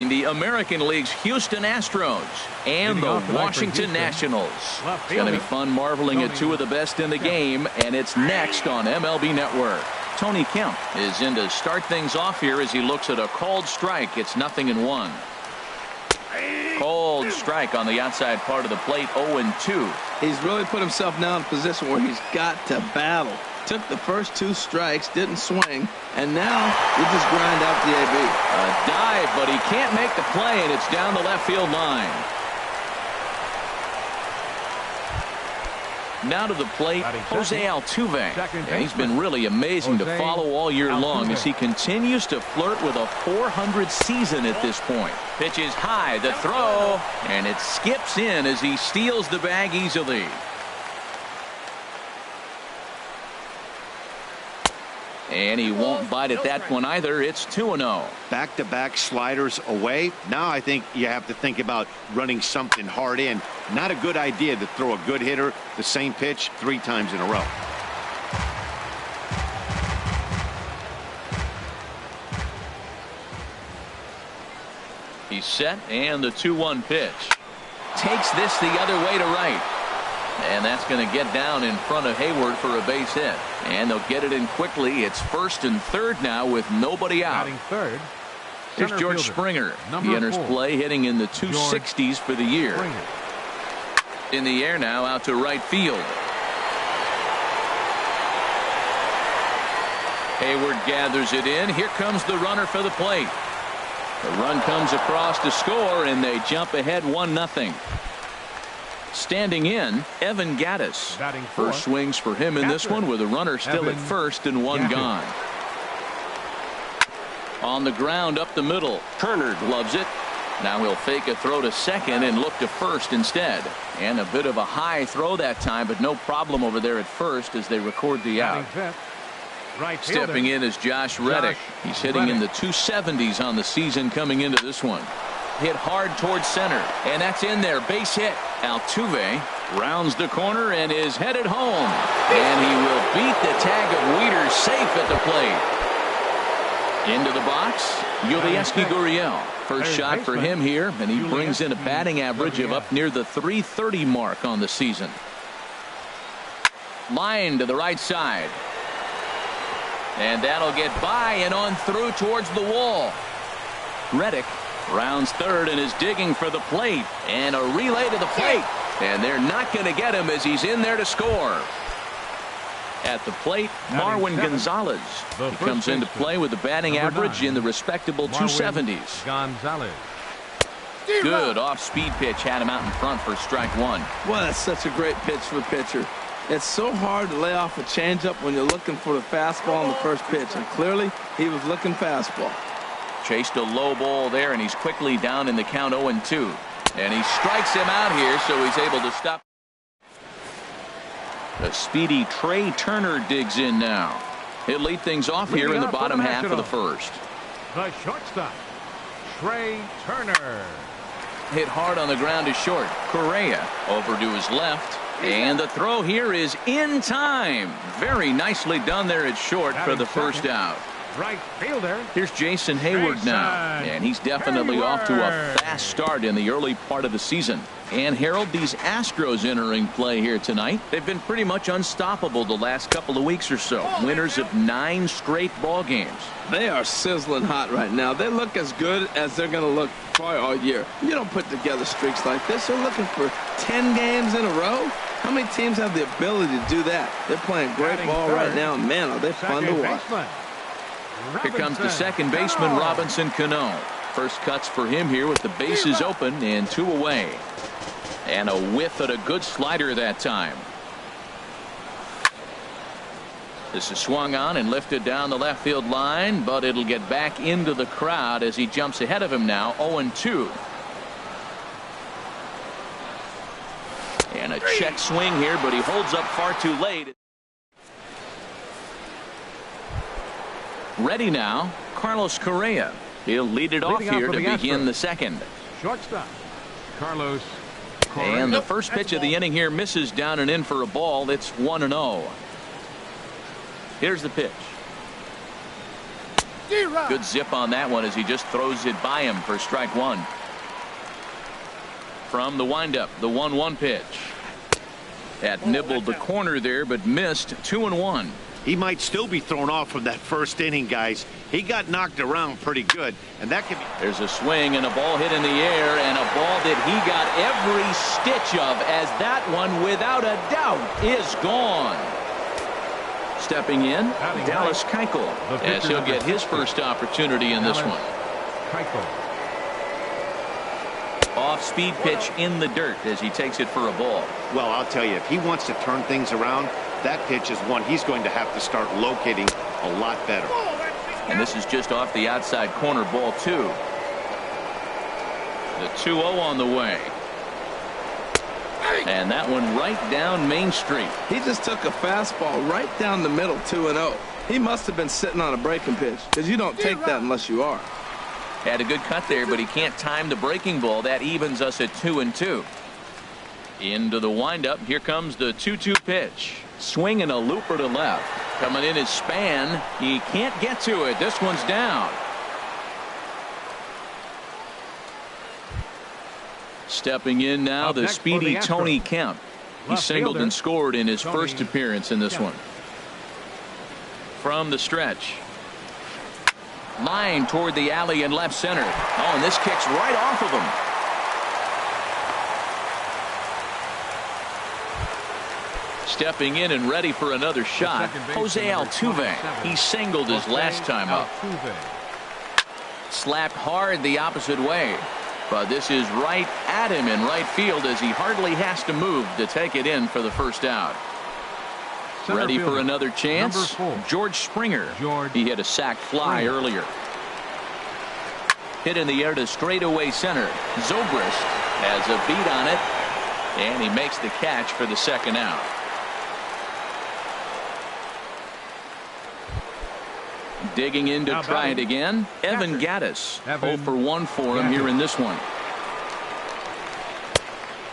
The American League's Houston Astros and the Washington Nationals. It's going to be fun marveling at two of the best in the game, and it's next on MLB Network. Tony Kemp is in to start things off here as he looks at a called strike. It's 0-1. Cold strike on the outside part of the plate, 0-2. He's really put himself now in a position where he's got to battle. Took the first 2 strikes, didn't swing, and now you just grind out the AB. A dive, but he can't make the play, and it's down the left field line. Now to the plate, Jose Altuve. And he's been really amazing to follow all year long as he continues to flirt with a .400 season at this point. Pitch is high, the throw, and it skips in as he steals the bag easily. And he won't bite at that one either. It's 2-0. Back-to-back sliders away. Now I think you have to think about running something hard in. Not a good idea to throw a good hitter the same pitch 3 times in a row. He's set, and the 2-1 pitch. Takes this the other way to right. And that's going to get down in front of Hayward for a base hit. And they'll get it in quickly. It's 1st and 3rd now with nobody out. Third, here's George Springer. He enters play hitting in the 260s for the year. In the air now out to right field. Hayward gathers it in. Here comes the runner for the plate. The run comes across to score, and they jump ahead 1-0. Standing in, Evan Gattis. First swings for him in this one with a runner still at first and one gone. On the ground up the middle. Turner gloves it. Now he'll fake a throw to second and look to first instead. And a bit of a high throw that time, but no problem over there at first as they record the out. Stepping in is Josh Reddick. He's hitting in the 270s on the season coming into this one. Hit hard towards center, and that's in there. Base hit. Altuve rounds the corner and is headed home. And he will beat the tag of Wieters safe at the plate. Into the box, Yulieski Gurriel. First shot for him here, and he brings in a batting average of up near the .330 mark on the season. Line to the right side. And that'll get by and on through towards the wall. Reddick rounds third and is digging for the plate, and a relay to the plate, and they're not going to get him as he's in there to score. At the plate, Marwin Gonzalez. He comes into play with a batting average in the respectable 270s. Good off-speed pitch had him out in front for strike 1. Well, that's such a great pitch for the pitcher. It's so hard to lay off a changeup when you're looking for the fastball on the first pitch, and clearly he was looking fastball. Chased a low ball there, and he's quickly down in the count 0-2. And he strikes him out here, so he's able to stop. The speedy Trey Turner digs in now. He'll lead things off here in the bottom half of the first. The shortstop, Trey Turner. Hit hard on the ground to short. Correa over to his left. And the throw here is in time. Very nicely done there at short for the first out. Right fielder. Here's Jason Hayward now, and he's definitely off to a fast start in the early part of the season. And Harold, these Astros entering play here tonight, they've been pretty much unstoppable the last couple of weeks or so. Winners of 9 straight ball games. They are sizzling hot right now. They look as good as they're going to look probably all year. You don't put together streaks like this. They're looking for 10 games in a row. How many teams have the ability to do that? They're playing great ball right now, and man, are they fun to watch. Here comes the second baseman, Robinson Cano. First cuts for him here with the bases open and 2 away. And a whiff at a good slider that time. This is swung on and lifted down the left field line, but it'll get back into the crowd as he jumps ahead of him now, 0-2. And a check swing here, but he holds up far too late. Ready now, Carlos Correa. He'll lead it off here to begin the second. Shortstop, Carlos Correa. And the first pitch of the inning here misses down and in for a ball. It's 1-0. Here's the pitch. Good zip on that one as he just throws it by him for strike one. From the windup, the 1-1 pitch. That nibbled the corner there, but missed. 2-1. He might still be thrown off from that first inning, guys. He got knocked around pretty good, and that could be. There's a swing and a ball hit in the air, and a ball that he got every stitch of, as that one, without a doubt, is gone. Stepping in, Dallas Keuchel, as he'll get his first opportunity in this one. Off-speed pitch in the dirt as he takes it for a ball. Well, I'll tell you, if he wants to turn things around, that pitch is one he's going to have to start locating a lot better. And this is just off the outside corner, ball two. The 2-0 on the way. And that one right down Main Street. He just took a fastball right down the middle, 2-0. He must have been sitting on a breaking pitch, because you don't take that unless you are. Had a good cut there, but he can't time the breaking ball. That evens us at 2-2. Into the windup. Here comes the 2-2 pitch. Swing and a looper to left. Coming in his span. He can't get to it. This one's down. Stepping in now, the speedy Tony Kemp. He singled and scored in his first appearance in this one. From the stretch. Line toward the alley in left center. Oh, and this kicks right off of him. Stepping in and ready for another shot, Jose Altuve. He singled his last time up. Slapped hard the opposite way. But this is right at him in right field as he hardly has to move to take it in for the first out. Ready for another chance? George Springer. He hit a sac fly earlier. Hit in the air to straightaway center. Zobrist has a beat on it, and he makes the catch for the second out. Digging in to try it again, Evan Gattis. 0 for 1 for him here in this one.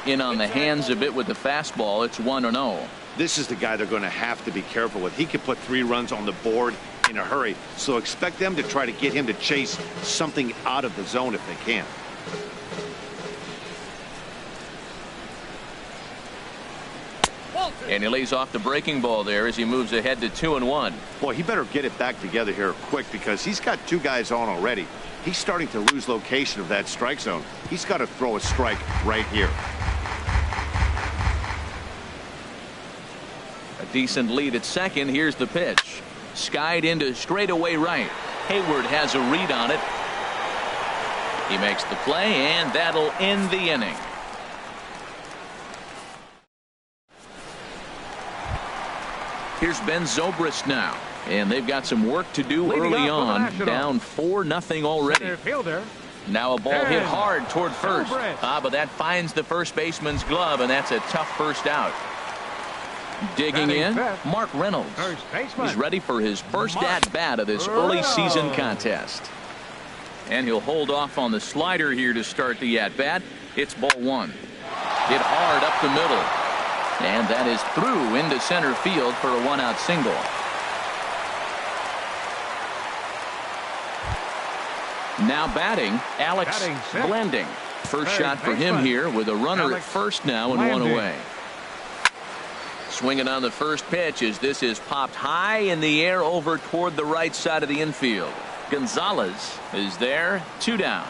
In on the hands a bit with the fastball. It's 1-0. This is the guy they're going to have to be careful with. He could put 3 runs on the board in a hurry, so expect them to try to get him to chase something out of the zone if they can. And he lays off the breaking ball there as he moves ahead to 2-1. Boy, he better get it back together here quick, because he's got 2 guys on already. He's starting to lose location of that strike zone. He's got to throw a strike right here. A decent lead at second. Here's the pitch. Skied into straightaway right. Hayward has a read on it. He makes the play, and that'll end the inning. Here's Ben Zobrist now, and they've got some work to do early on. Down 4-0 already. Now a ball hit hard toward first. But that finds the first baseman's glove, and that's a tough first out. Digging in, Mark Reynolds. He's ready for his first at-bat of this early season contest. And he'll hold off on the slider here to start the at-bat. It's ball 1. Hit hard up the middle. And that is through into center field for a 1-out single. Now batting, Alex Blanding. First shot for him here with a runner at first now and 1 away. Swinging on the first pitch as this is popped high in the air over toward the right side of the infield. Gonzalez is there, 2 down.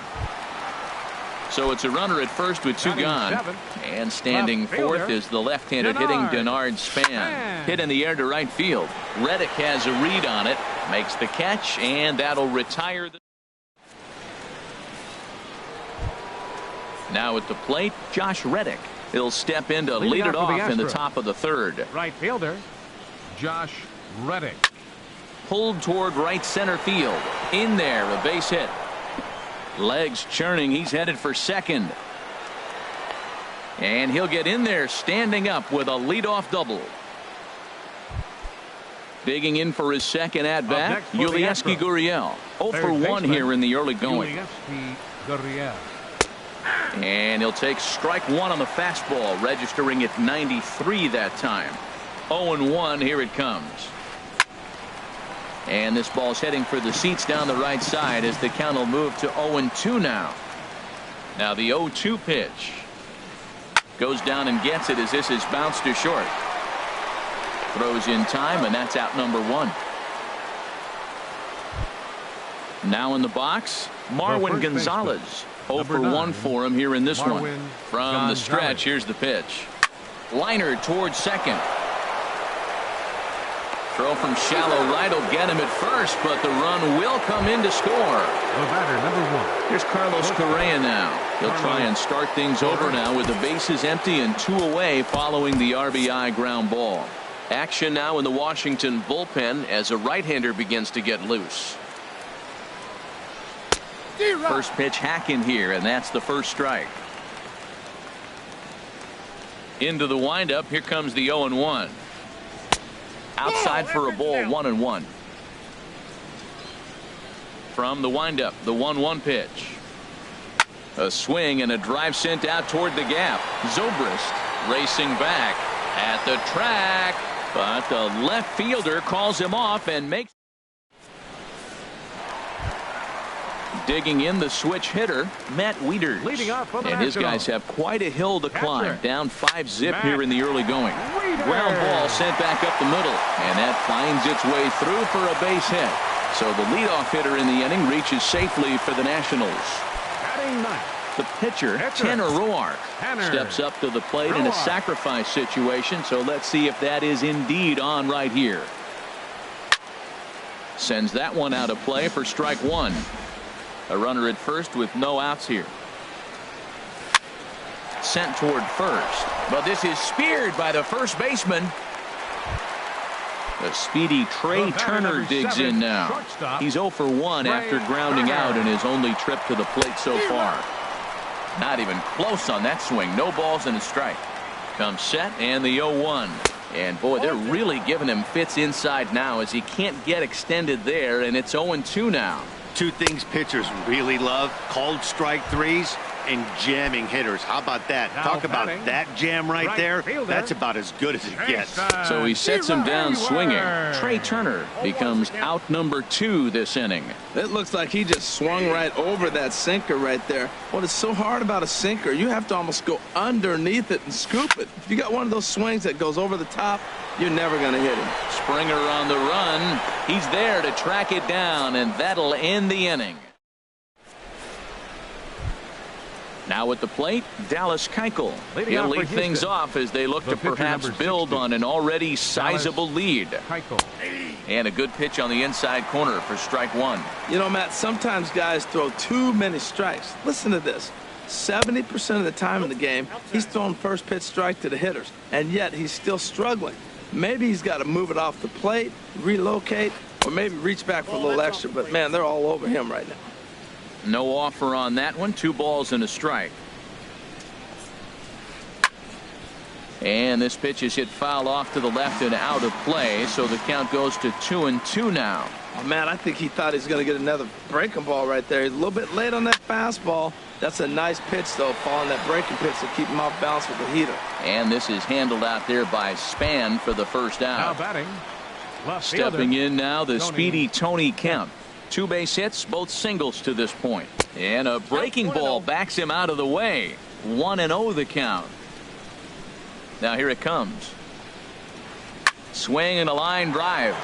So it's a runner at first with 2 gone. And standing fourth is the left-handed hitting Denard Span. Hit in the air to right field. Reddick has a read on it, makes the catch, and that'll retire the. Now at the plate, Josh Reddick. He'll step in to lead it off in the top of the third. Right fielder, Josh Reddick. Pulled toward right center field. In there, a base hit. Legs churning. He's headed for second. And he'll get in there standing up with a leadoff double. Digging in for his second at-bat, Yulieski Gurriel. 0 for 1 here in the early going. And he'll take strike 1 on the fastball, registering at 93 that time. 0-1, here it comes. And this ball's heading for the seats down the right side as the count will move to 0-2 now. Now the 0-2 pitch. Goes down and gets it as this is bounced to short. Throws in time, and that's out number 1. Now in the box, Marwin Gonzalez. 0 for 1 for him here in this one. From the stretch, here's the pitch. Liner towards second. Throw from shallow right will get him at first, but the run will come in to score. The batter, number 1. Here's Carlos Correa now. He'll try and start things over now with the bases empty and 2 away following the RBI ground ball. Action now in the Washington bullpen as a right-hander begins to get loose. First pitch hack in here, and that's the first strike. Into the windup. Here comes the 0-1. Outside for a ball, 1-1. From the windup, the 1-1 pitch. A swing and a drive sent out toward the gap. Zobrist racing back at the track, but the left fielder calls him off and makes. Digging in the switch hitter, Matt Wieters. Leading off for the and his guys have quite a hill to climb. Down 5-zip here in the early going. Ground ball sent back up the middle, and that finds its way through for a base hit. So the leadoff hitter in the inning reaches safely for the Nationals. The pitcher, Tanner Roark, steps up to the plate in a sacrifice situation, so let's see if that is indeed on right here. Sends that one out of play for strike 1. A runner at first with no outs here. Sent toward first, but this is speared by the first baseman. The speedy Trey Turner digs in now. He's 0 for 1 after grounding out in his only trip to the plate so far. Not even close on that swing. No balls and a strike. Comes set and the 0-1. And boy, they're really giving him fits inside now as he can't get extended there, and it's 0-2 now. 2 things pitchers really love: called strike threes and jamming hitters. How about that? Talk about that jam right there. That's about as good as it gets. So he sets him down swinging. Trey Turner becomes out number 2 this inning. It looks like he just swung right over that sinker right there. What is so hard about a sinker, you have to almost go underneath it and scoop it. If you got one of those swings that goes over the top, you're never going to hit him. Springer on the run. He's there to track it down, and that'll end the inning. Now at the plate, Dallas Keuchel. He'll lead things off as they look to perhaps build on an already sizable lead. And a good pitch on the inside corner for strike 1. You know, Matt, sometimes guys throw too many strikes. Listen to this. 70% of the time in the game, he's throwing first pitch strike to the hitters, and yet he's still struggling. Maybe he's got to move it off the plate, relocate, or maybe reach back for a little extra, but man, they're all over him right now. No offer on that one. 2 balls and a strike. And this pitch is hit foul off to the left and out of play, so the count goes to 2-2 now. Oh, man, I think he thought he was going to get another breaking ball right there. He's a little bit late on that fastball. That's a nice pitch, though, following that breaking pitch to keep him off balance with the heater. And this is handled out there by Span for the first out. Now batting. Stepping in now, the speedy Tony Kemp. 2 base hits, both singles to this point. And a breaking ball backs him out of the way. 1-0 the count. Now here it comes. Swing and a line drive.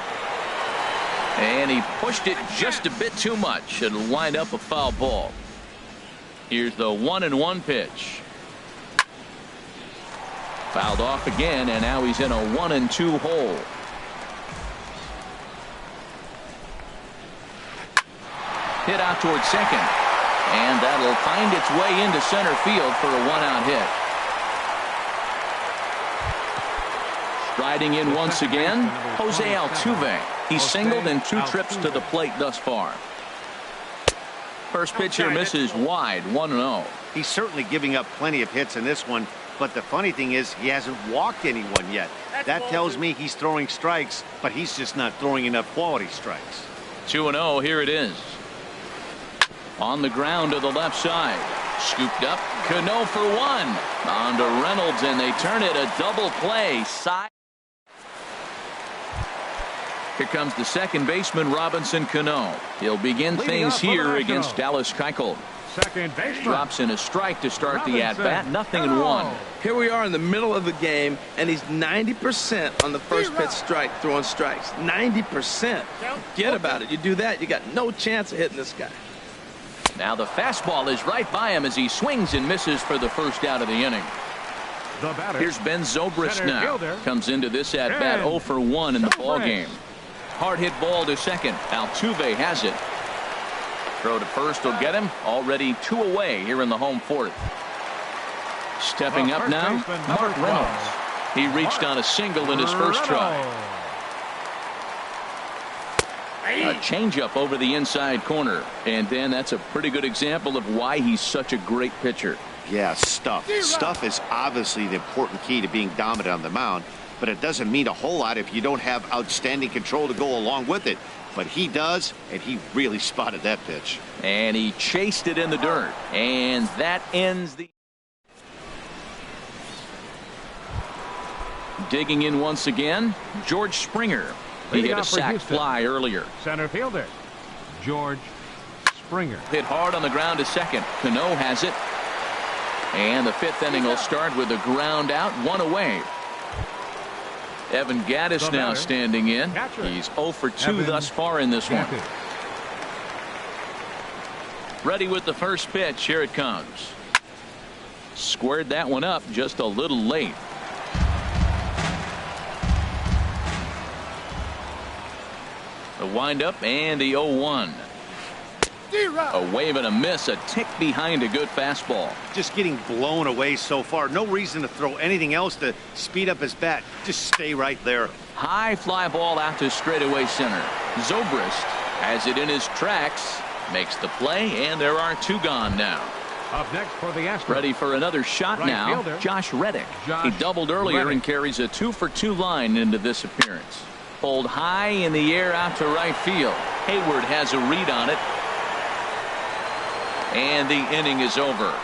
And he pushed it just a bit too much. It'll wind up a foul ball. Here's the 1-1 pitch. Fouled off again, and now he's in a 1-2 hole. Hit out towards second, and that'll find its way into center field for a 1-out hit. Striding in once again, Jose Altuve. He's singled in 2 trips to the plate thus far. First pitch here misses wide, 1-0. He's certainly giving up plenty of hits in this one, but the funny thing is he hasn't walked anyone yet. That tells me he's throwing strikes, but he's just not throwing enough quality strikes. 2-0, here it is. On the ground to the left side. Scooped up. Cano for 1. On to Reynolds, and they turn it a double play. Side. Here comes the second baseman, Robinson Cano. He'll begin things here against Dallas Keuchel. Second baseman. Drops in a strike to start Robinson. the at-bat. 0-1. Here we are in the middle of the game, and he's 90% on the first pitch strike, throwing strikes. 90%. Forget about it. You do that, you got no chance of hitting this guy. Now the fastball is right by him as he swings and misses for the first out of the inning. The batter. Here's Ben Zobrist Center now. fielder. Comes into this at-bat 0-for-1 in the ball game. Hard hit ball to second. Altuve has it. Throw to first will get him. Already 2 away here in the home fourth. Stepping up now, Mark Reynolds. He reached on a single in his first try. A changeup over the inside corner. And then that's a pretty good example of why he's such a great pitcher. Yeah, stuff. Stuff is obviously the important key to being dominant on the mound, but it doesn't mean a whole lot if you don't have outstanding control to go along with it. But he does, and he really spotted that pitch. And he chased it in the dirt. And that ends the... Digging in once again, George Springer. He hit a sac fly earlier. Center fielder, George Springer. Hit hard on the ground to second. Cano has it. And the fifth inning will start with a ground out, 1 away. Evan Gattis now standing in. He's 0-for-2 thus far in this one. Ready with the first pitch. Here it comes. Squared that one up just a little late. The windup and the 0-1. A wave and a miss, a tick behind a good fastball. Just getting blown away so far. No reason to throw anything else to speed up his bat. Just stay right there. High fly ball out to straightaway center. Zobrist has it in his tracks, makes the play, and there are 2 gone now. Up next for the Astros. Ready for another shot now. Fielder, Josh Reddick. Josh He doubled earlier Reddick. and carries a 2-for-2 line into this appearance. Pulled high in the air out to right field. Hayward has a read on it. And the inning is over.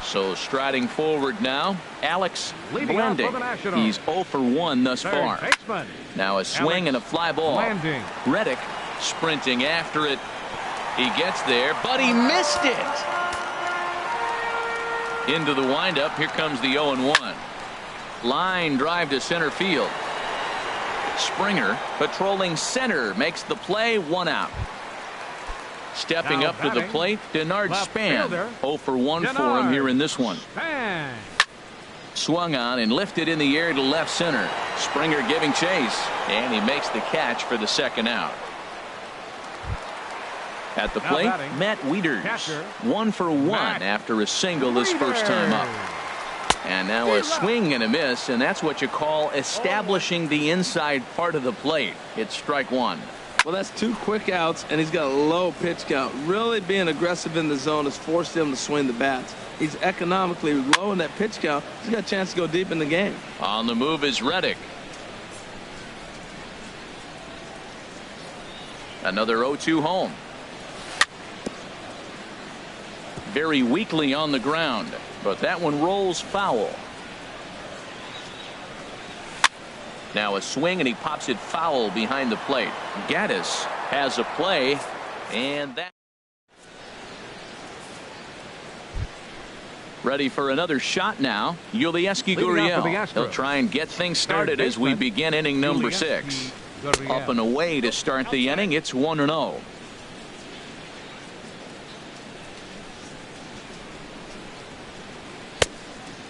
So striding forward now, Alex Blanding. He's 0-for-1 thus far. Baseman. Now a swing and a fly ball. Blanding. Reddick sprinting after it. He gets there, but he missed it. Into the windup. Here comes the 0-1. Line drive to center field. Springer patrolling center makes the play, 1 out. Stepping up to the plate, Denard Span. 0-for-1 for him here in this one. Span. Swung on and lifted in the air to left center. Springer giving chase, and he makes the catch for the second out. At the plate, Matt Wieters. 1-for-1 after a single his first time up. And now a swing and a miss, and that's what you call establishing the inside part of the plate. It's strike 1. Well, that's 2 quick outs, and he's got a low pitch count. Really being aggressive in the zone has forced him to swing the bats. He's economically low in that pitch count. He's got a chance to go deep in the game. On the move is Reddick. Another 0-2 home. Very weakly on the ground, but that one rolls foul. Now a swing, and he pops it foul behind the plate. Gattis has a play, and that. Ready for another shot now. Yulieski Gurriel. He'll try and get things started as we begin inning number 6. Up and away to start the inning. It's 1-0.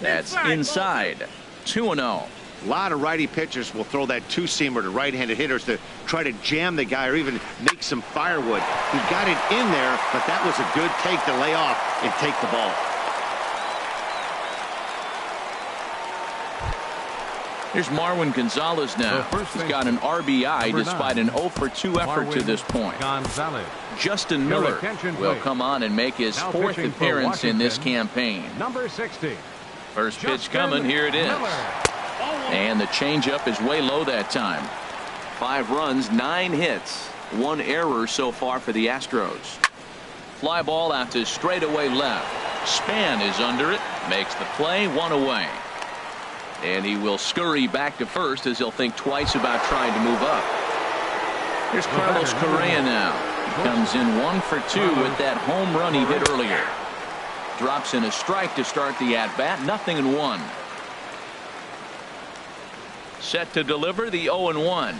That's inside. 2-0. A lot of righty pitchers will throw that 2-seamer to right-handed hitters to try to jam the guy or even make some firewood. He got it in there, but that was a good take to lay off and take the ball. Here's Marwin Gonzalez now. He's got an RBI despite an 0-for-2 effort to this point. Justin Miller will come on and make his 4th appearance in this campaign. Number 60. First pitch coming. Here it is. And the changeup is way low that time. 5 runs, 9 hits, 1 error so far for the Astros. Fly ball out to straightaway left. Span is under it. Makes the play, 1 away. And he will scurry back to first as he'll think twice about trying to move up. Here's Carlos Correa now. He comes in 1 for 2 with that home run he hit earlier. Drops in a strike to start the at-bat. 0-1. Set to deliver the 0-1.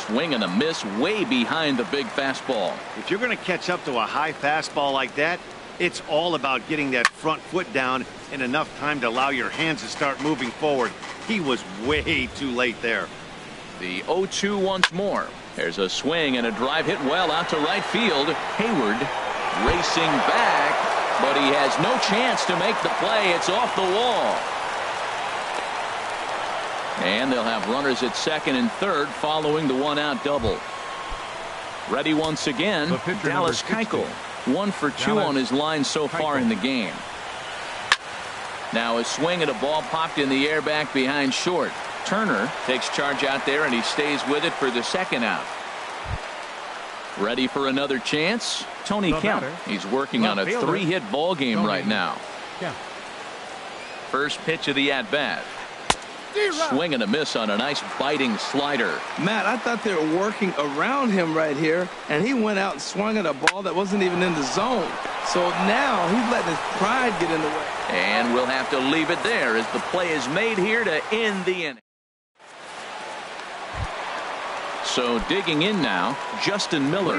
Swing and a miss way behind the big fastball. If you're going to catch up to a high fastball like that, it's all about getting that front foot down in enough time to allow your hands to start moving forward. He was way too late there. The 0-2 once more. There's a swing and a drive hit well out to right field. Hayward racing back, but he has no chance to make the play. It's off the wall. And they'll have runners at second and third following the one-out double. Ready once again, Dallas Keuchel. 1 for 2 on his line so far in the game. Now a swing and a ball popped in the air back behind short. Turner takes charge out there and he stays with it for the second out. Ready for another chance? Tony Kemp. He's working on a 3-hit ball game right now. First pitch of the at-bat. Swing and a miss on a nice biting slider. Matt, I thought they were working around him right here, and he went out and swung at a ball that wasn't even in the zone. So now he's letting his pride get in the way. And we'll have to leave it there as the play is made here to end the inning. So digging in now, Justin Miller.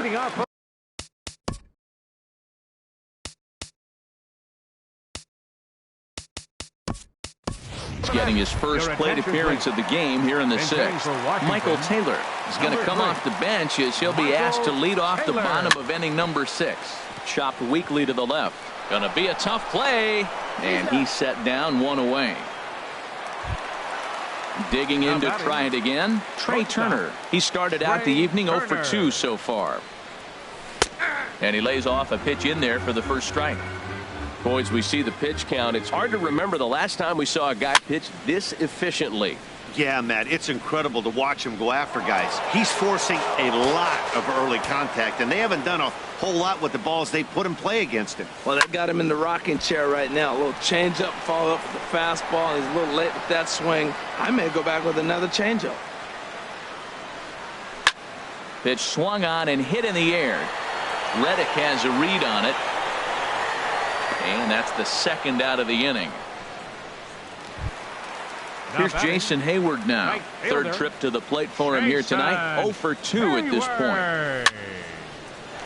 Getting his first plate appearance of the game here in the 6th. Michael Taylor is going to come off the bench as he'll be asked to lead off the bottom of inning number 6. Chopped weakly to the left. Going to be a tough play, and he's set down 1 away. Digging in to try it again, Trey Turner. He started out the evening 0 for 2 so far. And he lays off a pitch in there for the first strike. Boys, we see the pitch count. It's hard to remember the last time we saw a guy pitch this efficiently. Yeah, Matt, it's incredible to watch him go after guys. He's forcing a lot of early contact, and they haven't done a whole lot with the balls they put in play against him. Well, they got him in the rocking chair right now. A little changeup, follow up with the fastball. He's a little late with that swing. I may go back with another changeup. Pitch swung on and hit in the air. Reddick has a read on it. And that's the second out of the inning. Here's Jason Hayward now. Third trip to the plate for him here tonight. 0 for 2 at this point.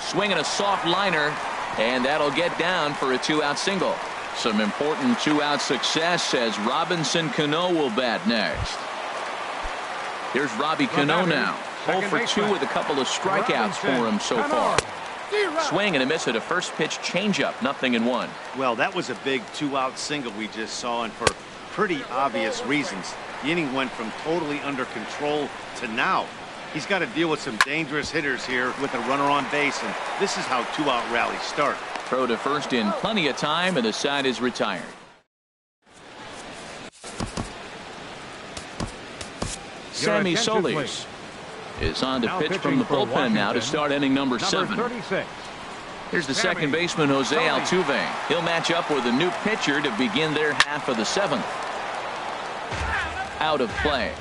Swinging a soft liner, and that'll get down for a 2-out single. Some important 2-out success as Robinson Cano will bat next. Here's Robbie Cano now. 0 for 2 with a couple of strikeouts for him so far. Swing and a miss at a first pitch changeup. 0-1. Well, that was a big 2-out single we just saw, and for pretty obvious reasons. The inning went from totally under control to now. He's got to deal with some dangerous hitters here with a runner on base, and this is how 2-out rallies start. Throw to first in plenty of time, and the side is retired. Sammy Solis is on to pitch from the bullpen now to start inning number 7. Here's the second baseman, Jose Altuve. He'll match up with a new pitcher to begin their half of the 7th. Out of play.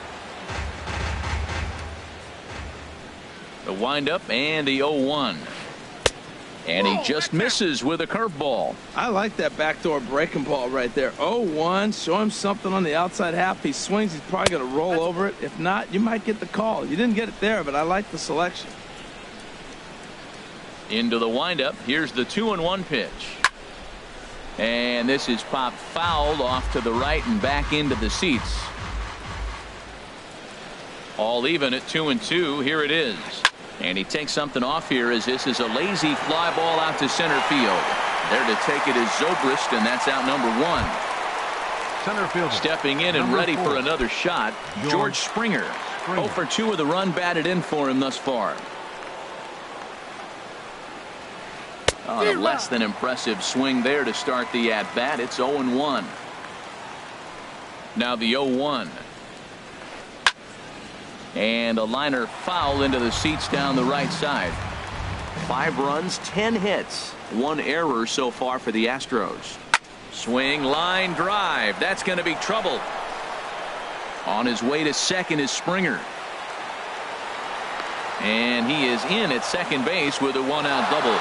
The windup and the 0-1. And he just misses with a curveball. I like that backdoor breaking ball right there. 0-1. Show him something on the outside half. He swings. He's probably going to roll over it. If not, you might get the call. You didn't get it there, but I like the selection. Into the windup. Here's the 2-1 pitch. And this is popped foul off to the right and back into the seats. All even at 2-2. Here it is. And he takes something off here as this is a lazy fly ball out to center field. There to take it is Zobrist, and that's out number 1. Center field. Stepping in and ready for another shot, George Springer. 0 for 2 with a run batted in for him thus far. A less than impressive swing there to start the at-bat. It's 0-1. Now the 0-1. And a liner foul into the seats down the right side. 5 runs, 10 hits, 1 error so far for the Astros. Swing, line drive. That's going to be trouble. On his way to second is Springer. And he is in at second base with a one-out double.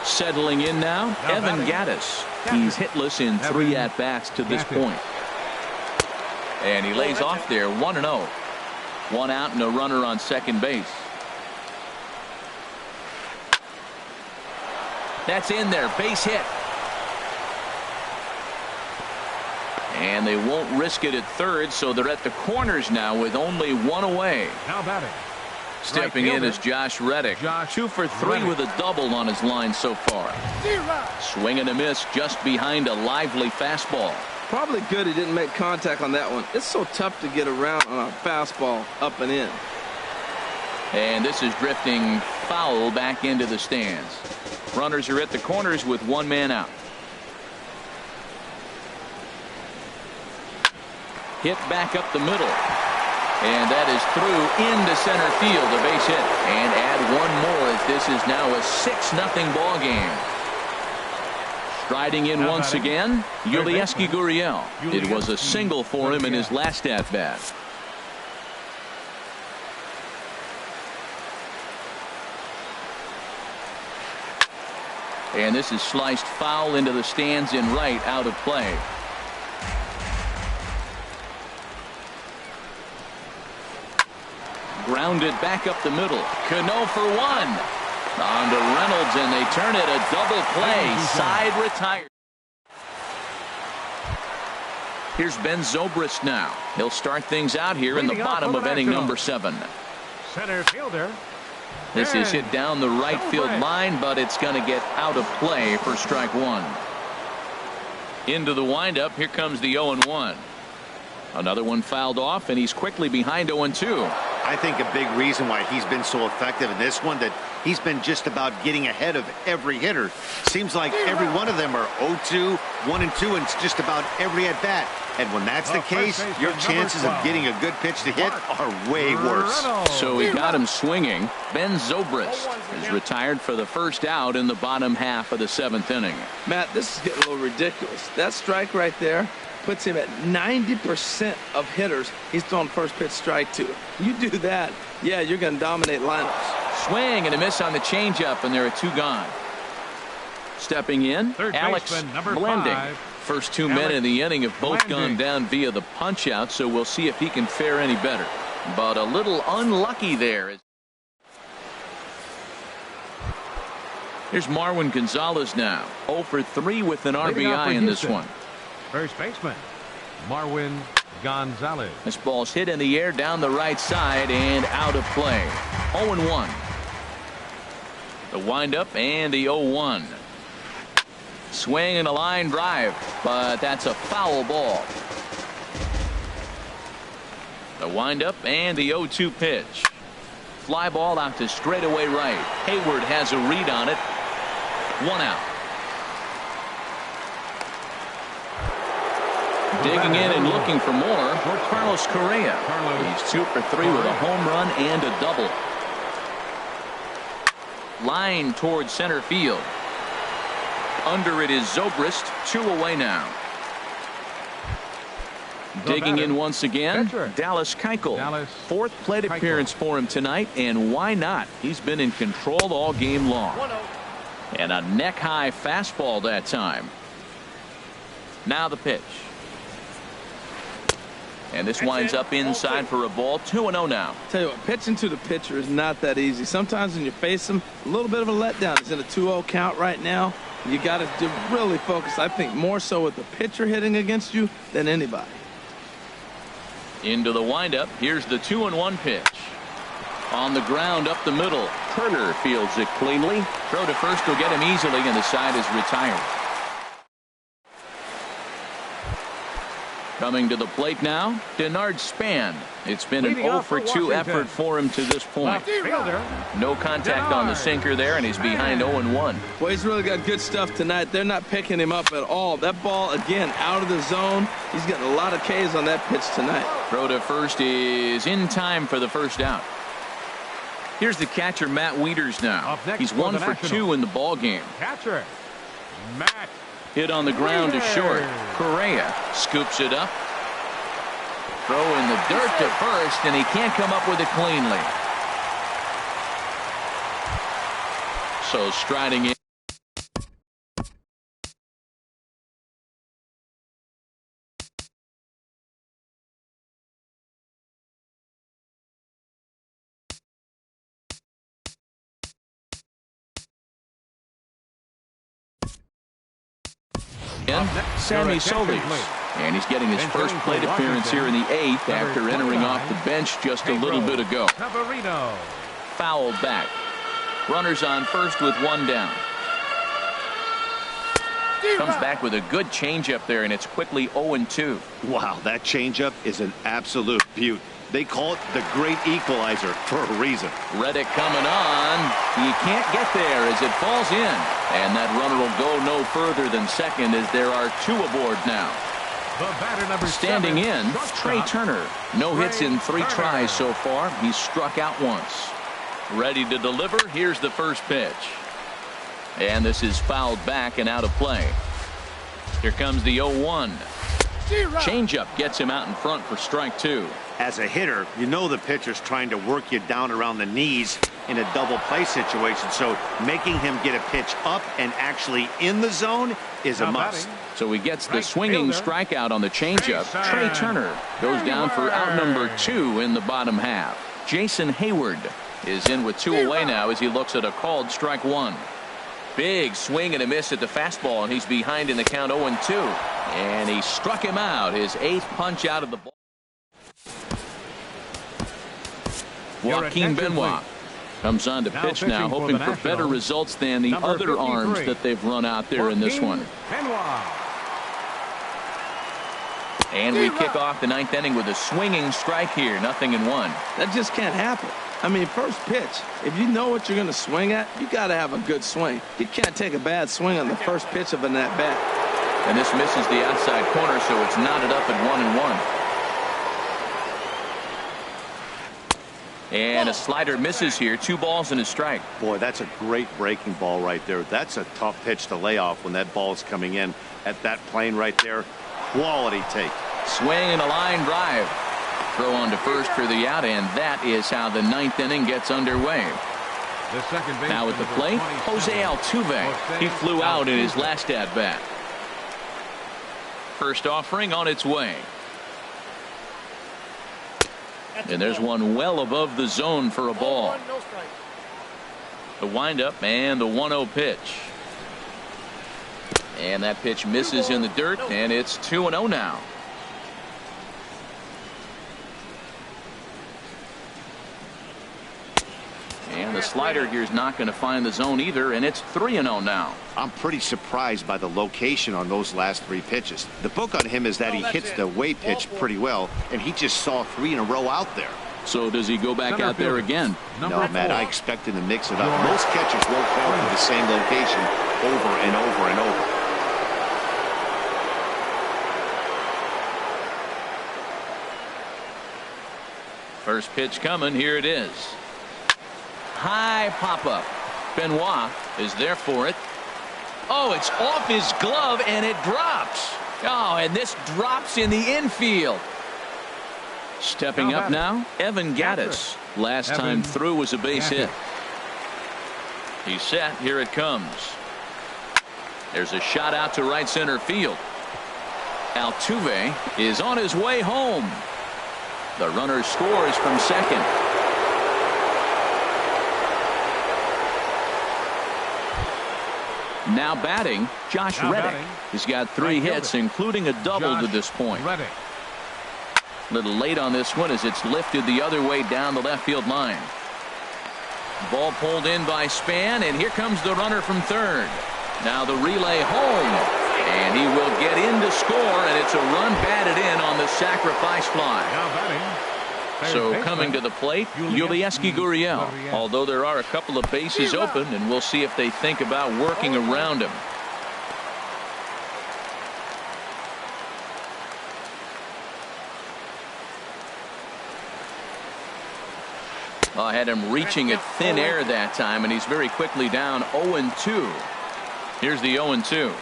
Settling in now, Evan Gattis. He's hitless in 3 at-bats to this point. And he lays off there 1-0. 1 out and a runner on second base. That's in there, base hit. And they won't risk it at third, so they're at the corners now with only 1 away. Now batting. Stepping in is Josh Reddick. 2 for 3 with a double on his line so far. Swing and a miss just behind a lively fastball. Probably good he didn't make contact on that one. It's so tough to get around on a fastball up and in. And this is drifting foul back into the stands. Runners are at the corners with 1 man out. Hit back up the middle. And that is through into center field, a base hit. And add 1 more as this is now a 6-0 ball game. Striding in once again, Yulieski Gurriel. It was a single for him in his last at-bat. And this is sliced foul into the stands in right, out of play. Grounded back up the middle. Cano for 1. On to Reynolds, and they turn it a double play. Side retired. Here's Ben Zobrist now. He'll start things out here in the bottom of inning number 7. Center fielder. This is hit down the right field line, but it's going to get out of play for strike 1. Into the windup. Here comes the 0-1. Another one fouled off, and he's quickly behind 0-2. I think a big reason why he's been so effective in this one, that he's been just about getting ahead of every hitter. Seems like every one of them are 0-2, 1-2, and it's just about every at bat. And when that's the case, your chances of getting a good pitch to hit are way worse. So he got him swinging. Ben Zobrist is retired for the first out in the bottom half of the 7th inning. Matt, this is getting a little ridiculous. That strike right there puts him at 90% of hitters he's thrown first pitch strike to. You do that, yeah, you're going to dominate lineups. Swing and a miss on the changeup, and there are 2 gone. Stepping in, Alex Blending. First 2 men in the inning have both gone down via the punch out, so we'll see if he can fare any better. But a little unlucky there. Here's Marwin Gonzalez now. 0 for 3 with an RBI in this one. First baseman, Marwin Gonzalez. This ball's hit in the air down the right side and out of play. 0-1. The windup and the 0-1. Swing and a line drive, but that's a foul ball. The windup and the 0-2 pitch. Fly ball out to straightaway right. Hayward has a read on it. 1 out. Digging in and looking for more, Carlos Correa. He's 2 for 3 with a home run and a double. Line towards center field. Under it is Zobrist. 2 away now. Digging in once again, Dallas Keuchel. 4th plate appearance for him tonight, and why not? He's been in control all game long. And a neck-high fastball that time. Now the pitch. And this winds up inside for a ball. 2-0 now. Tell you what, pitching to the pitcher is not that easy. Sometimes when you face him, a little bit of a letdown. He's in a 2-0 count right now. You got to really focus, I think, more so with the pitcher hitting against you than anybody. Into the windup. Here's the 2-1 pitch. On the ground up the middle. Turner fields it cleanly. Throw to first will get him easily, and the side is retired. Coming to the plate now, Denard Span. It's been an 0 for 2 effort for him to this point. No contact on the sinker there, and he's behind 0-1. Well, he's really got good stuff tonight. They're not picking him up at all. That ball, again, out of the zone. He's getting a lot of Ks on that pitch tonight. Throw to first is in time for the first out. Here's the catcher, Matt Wieters now. He's 1 for 2 in the ball game. Catcher, Matt Hit on the ground to short. Correa scoops it up. Throw in the dirt to first, and he can't come up with it cleanly. So striding in. Sammy Solis, and he's getting his first plate appearance here in the 8th after entering off the bench just a little bit ago. Fouled back. Runners on first with one down. Comes back with a good changeup there, and it's quickly 0-2. Wow, that changeup is an absolute beaut. They call it the great equalizer for a reason. Reddick coming on. He can't get there as it falls in. And that runner will go no further than second as there are 2 aboard now. Standing in, Trey Turner. No hits in 3 tries so far. He's struck out once. Ready to deliver. Here's the first pitch. And this is fouled back and out of play. Here comes the 0-1. Changeup gets him out in front for strike 2. As a hitter, you know the pitcher's trying to work you down around the knees in a double play situation, so making him get a pitch up and actually in the zone is a must. So he gets the swinging strikeout on the changeup. Trey Turner goes down for out number 2 in the bottom half. Jason Hayward is in with 2 away now as he looks at a called strike 1. Big swing and a miss at the fastball, and he's behind in the count 0-2. And he struck him out, his 8th punch out of the ball. Joaquin Benoit comes on to pitch now, hoping for better results than the other arms that they've run out there in this one. And we kick off the 9th inning with a swinging strike here, 0-1. That just can't happen. I mean, first pitch, if you know what you're going to swing at, you got to have a good swing. You can't take a bad swing on the first pitch of an at-bat. And this misses the outside corner, so it's knotted up at 1-1. And a slider misses here. 2 balls and a strike. Boy, that's a great breaking ball right there. That's a tough pitch to lay off when that ball is coming in at that plane right there. Quality take. Swing and a line drive. Throw on to first for the out, and that is how the 9th inning gets underway. Now at the plate, Jose Altuve. He flew out in his last at-bat. First offering on its way. And there's one well above the zone for a ball. The windup and the 1-0 pitch. And that pitch misses in the dirt, and it's 2-0 now. And the slider here is not going to find the zone either, and it's 3-0 now. I'm pretty surprised by the location on those last 3 pitches. The book on him is that he hits the away pitch pretty well, and he just saw 3 in a row out there. So does he go back out there again? No, Matt, I expect him to mix it up. Most catchers won't fall to the same location over and over and over. First pitch coming. Here it is. High pop-up. Benoit is there for it. Oh, it's off his glove, and it drops. Oh, and this drops in the infield. Stepping up now, Evan Gattis. Last time through was a base hit. He's set. Here it comes. There's a shot out to right center field. Altuve is on his way home. The runner scores from second. Now batting, Josh Reddick. He's got 3 hits, including a double to this point. A little late on this one as it's lifted the other way down the left field line. Ball pulled in by Span, and here comes the runner from third. Now the relay home, and he will get in to score, and it's a run batted in on the sacrifice fly. So coming to the plate, Yulieski Gurriel. Although there are a couple of bases open, and we'll see if they think about working around him. I had him reaching at thin air that time, and he's very quickly down 0-2. Here's the 0-2.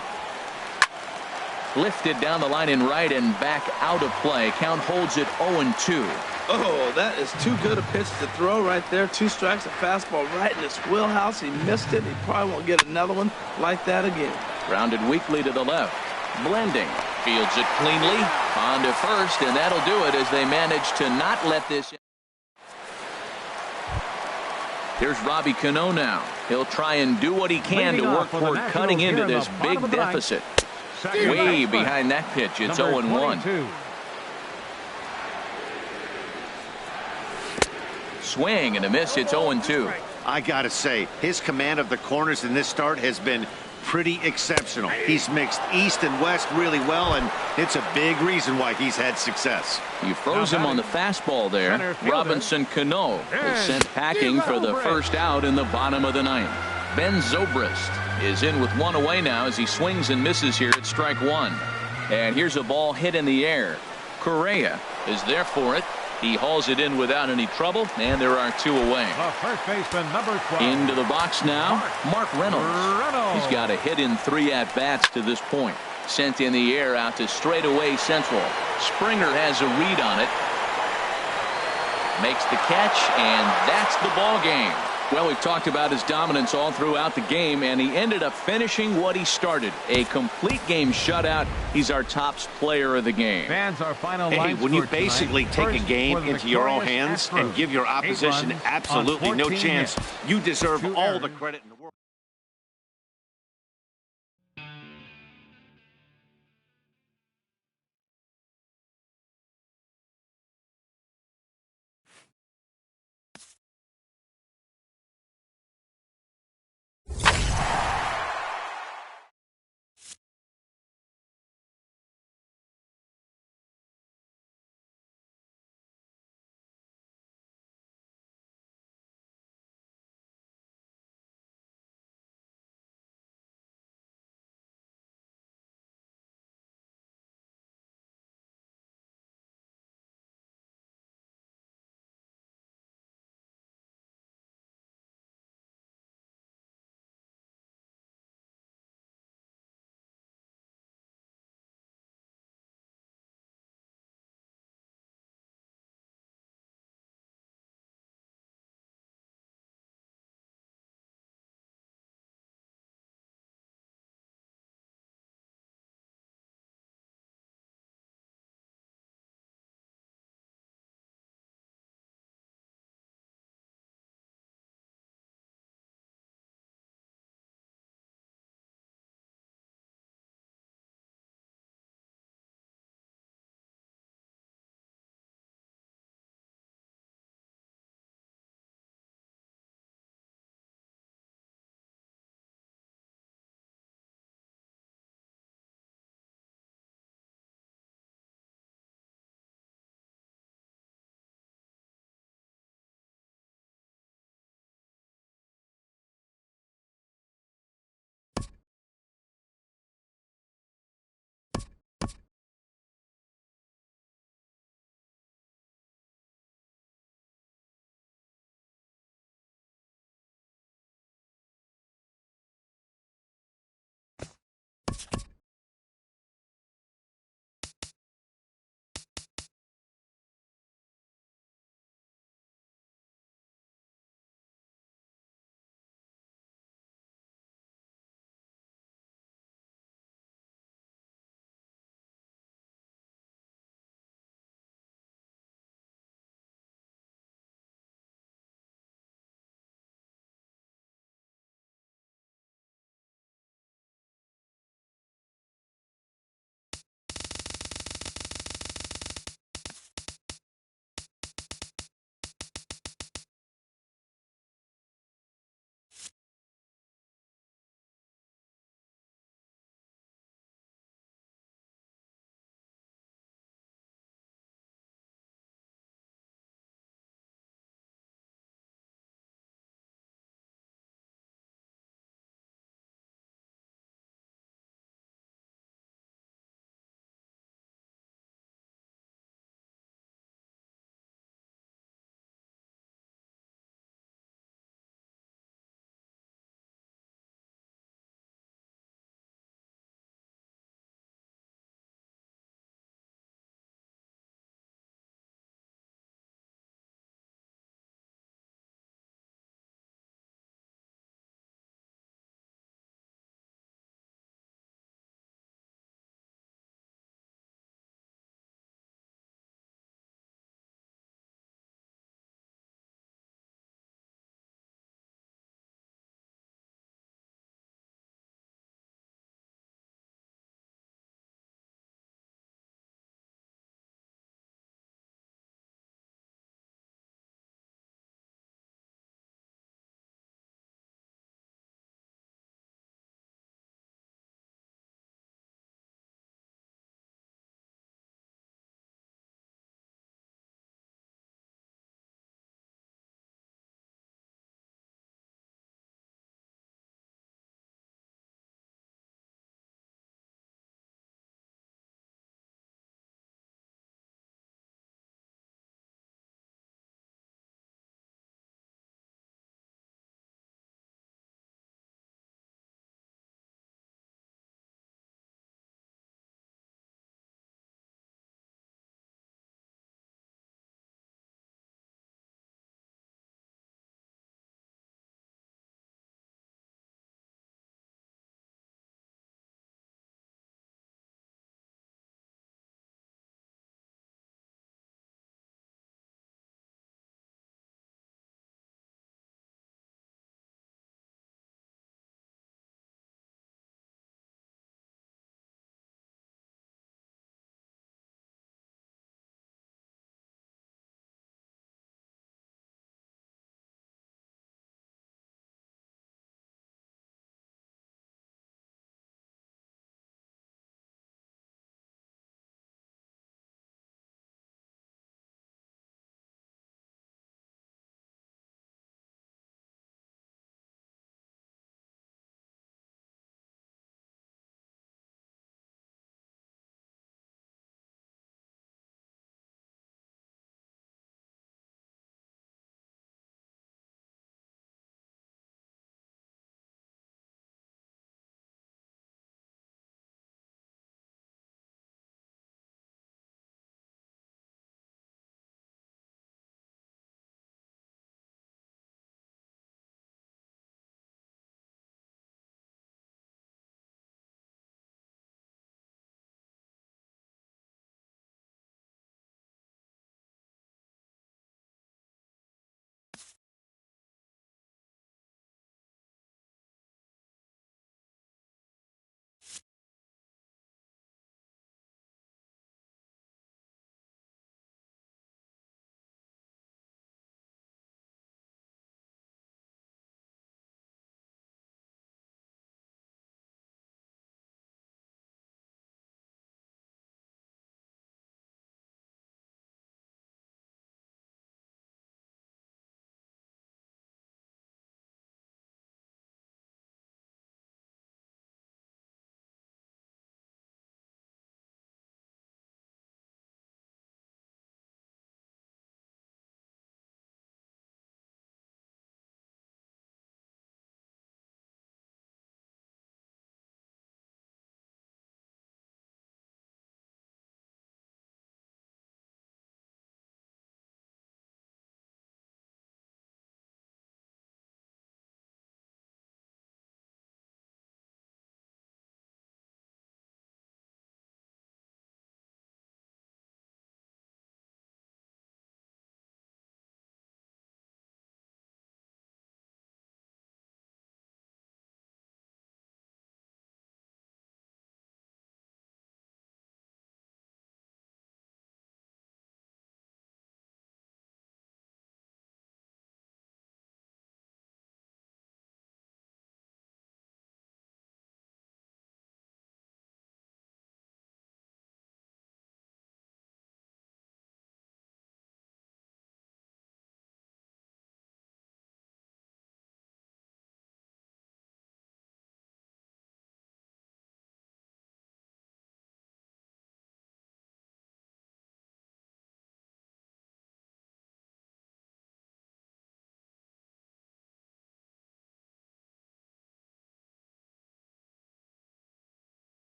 Lifted down the line in right and back out of play. Count holds it 0-2. Oh, that is too good a pitch to throw right there. 2 strikes, a fastball right in his wheelhouse. He missed it. He probably won't get another one like that again. Grounded weakly to the left. Blending. Fields it cleanly. On to first, and that'll do it as they manage to not let this. Here's Robbie Cano now. He'll try and do what he can to work toward cutting into this big deficit. Way behind that pitch. It's 0-1. Swing and a miss. It's 0-2. I gotta say, his command of the corners in this start has been pretty exceptional. He's mixed east and west really well, and it's a big reason why he's had success. You froze him on the fastball there. Robinson Cano is sent packing for the first out in the bottom of the 9th. Ben Zobrist is in with 1 away now as he swings and misses here at strike 1. And here's a ball hit in the air. Correa is there for it. He hauls it in without any trouble, and there are 2 away. First baseman, number 12. Into the box now, Mark Reynolds. He's got a hit in 3 at-bats to this point. Sent in the air out to straightaway central. Springer has a read on it. Makes the catch, and that's the ball game. Well, we've talked about his dominance all throughout the game, and he ended up finishing what he started. A complete game shutout. He's our top player of the game. Fans, our final Hey, when you basically take a game into your own hands and give your opposition absolutely no chance, you deserve all the credit in the world.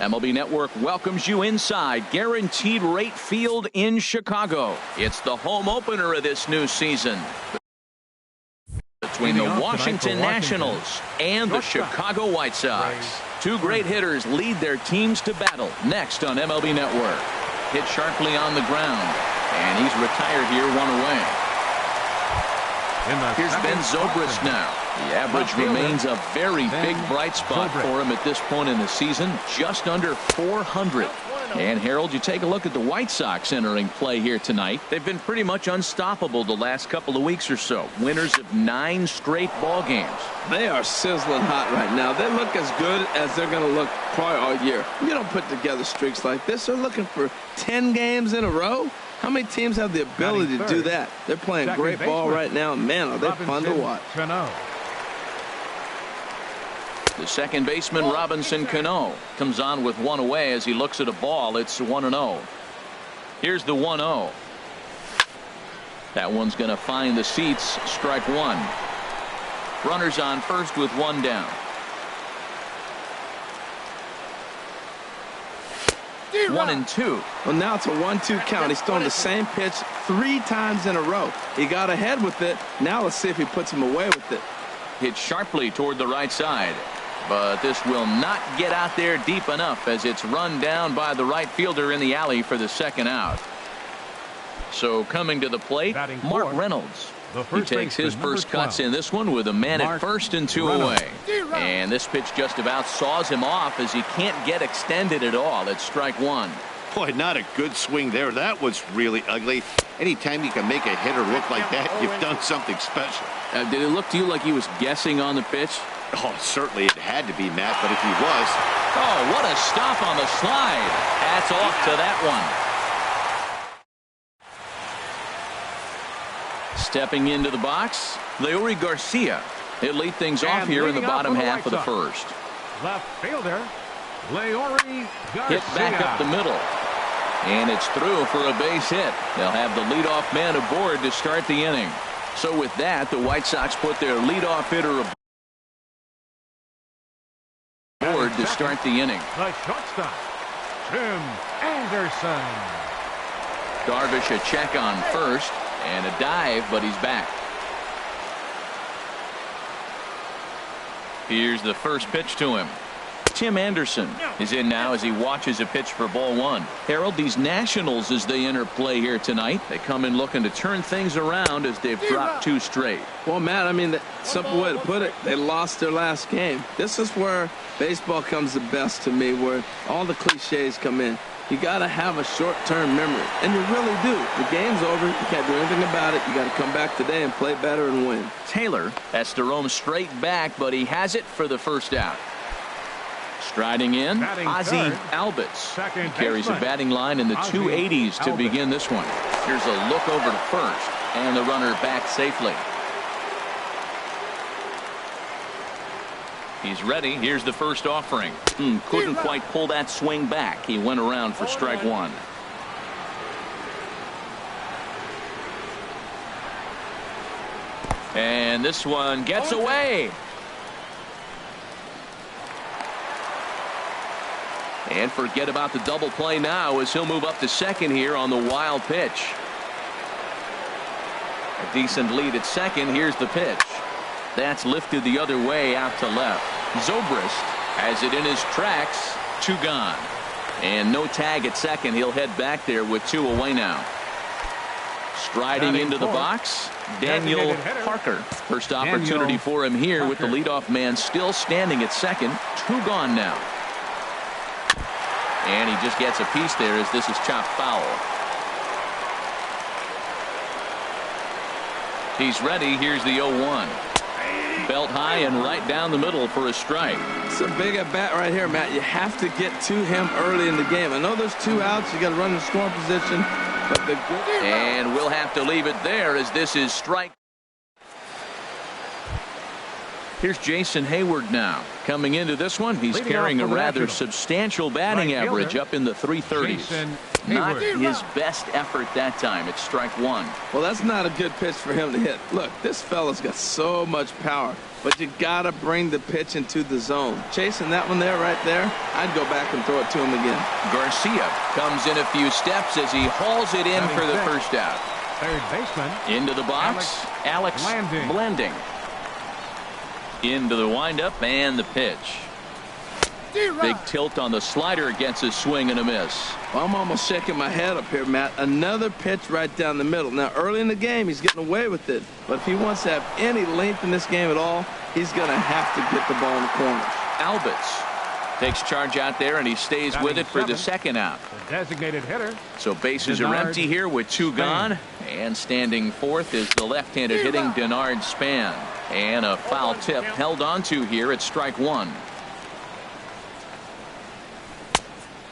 MLB Network welcomes you inside Guaranteed Rate Field in Chicago. It's the home opener of this new season between the Washington Nationals and the Chicago White Sox. Two great hitters lead their teams to battle next on MLB Network. Hit sharply on the ground, and he's retired here, one away. Here's Ben Zobrist now. The average remains a very big bright spot for him at this point in the season, just under 400. And Harold, you take a look at the White Sox entering play here tonight. They've been pretty much unstoppable the last couple of weeks or so. Winners of 9 straight ball games. They are sizzling hot right now. They look as good as they're going to look probably all year. You don't put together streaks like this. They're looking for 10 games in a row. How many teams have the ability to do that? They're playing great ball right now. Man, are they fun to watch. The second baseman, Robinson Cano, comes on with one away as he looks at a ball. It's 1-0. Here's the 1-0. That one's going to find the seats. Strike one. Runners on first with one down. 1-2. Well, now it's a 1-2 count. He's thrown the same pitch 3 times in a row. He got ahead with it. Now let's see if he puts him away with it. Hit sharply toward the right side. But this will not get out there deep enough as it's run down by the right fielder in the alley for the second out. So coming to the plate, Mark Reynolds. He takes his first cuts in this one with a man at first and 2 away. And this pitch just about saws him off as he can't get extended at all. It's strike one. Boy, not a good swing there. That was really ugly. Anytime you can make a hitter look like that, you've done something special. Did it look to you like he was guessing on the pitch? Oh, certainly it had to be, Matt, but if he was. Oh, what a stop on the slide. Hats off to that one. Stepping into the box, Leury Garcia. He'll lead things off here in the bottom half of the first. Left fielder, Leury Garcia. Hit back up the middle. And it's through for a base hit. They'll have the leadoff man aboard to start the inning. So with that, the White Sox put their leadoff hitter aboard to start the inning. The shortstop, Tim Anderson. Darvish a check on first and a dive, but he's back. Here's the first pitch to him. Tim Anderson is in now as he watches a pitch for ball one. Harold, these Nationals, as they enter play here tonight, they come in looking to turn things around as they've dropped 2 straight. Well, Matt, I mean, the simple way to put it, they lost their last game. This is where baseball comes the best to me, where all the cliches come in. You got to have a short-term memory, and you really do. The game's over. You can't do anything about it. You got to come back today and play better and win. Taylor has to roam straight back, but he has it for the first out. Striding in, Ozzie Albies. He carries a batting line in the 280s to begin this one. Here's a look over to first, and the runner back safely. He's ready. Here's the first offering. Couldn't quite pull that swing back. He went around for strike one. And this one gets away. And forget about the double play now as he'll move up to second here on the wild pitch. A decent lead at second. Here's the pitch. That's lifted the other way out to left. Zobrist has it in his tracks. 2 gone. And no tag at second. He'll head back there with 2 away now. Striding into the box, Daniel Parker. First opportunity for him here with the leadoff man still standing at second. 2 gone now. And he just gets a piece there as this is chopped foul. He's ready. Here's the 0-1. Belt high and right down the middle for a strike. It's a big at bat right here, Matt. You have to get to him early in the game. I know there's 2 outs. You got to run in scoring position. But and we'll have to leave it there as this is strike. Here's Jason Hayward now. Coming into this one, he's carrying a rather substantial batting average up in the 330s. Not his best effort that time. It's strike one. Well, that's not a good pitch for him to hit. Look, this fella's got so much power, but you got to bring the pitch into the zone. Chasing that one there, right there, I'd go back and throw it to him again. Garcia comes in a few steps as he hauls it in for the first out. Third baseman. Into the box, Alex Blanding. Into the windup and the pitch. Big tilt on the slider, gets a swing and a miss. Well, I'm almost shaking my head up here, Matt. Another pitch right down the middle. Now, early in the game, he's getting away with it. But if he wants to have any length in this game at all, he's going to have to get the ball in the corner. Albitz takes charge out there, and he stays with it for the second out. The designated hitter. So bases are empty here with two gone. And standing fourth is the left-handed hitting Denard Span. And a foul tip held onto here at strike one.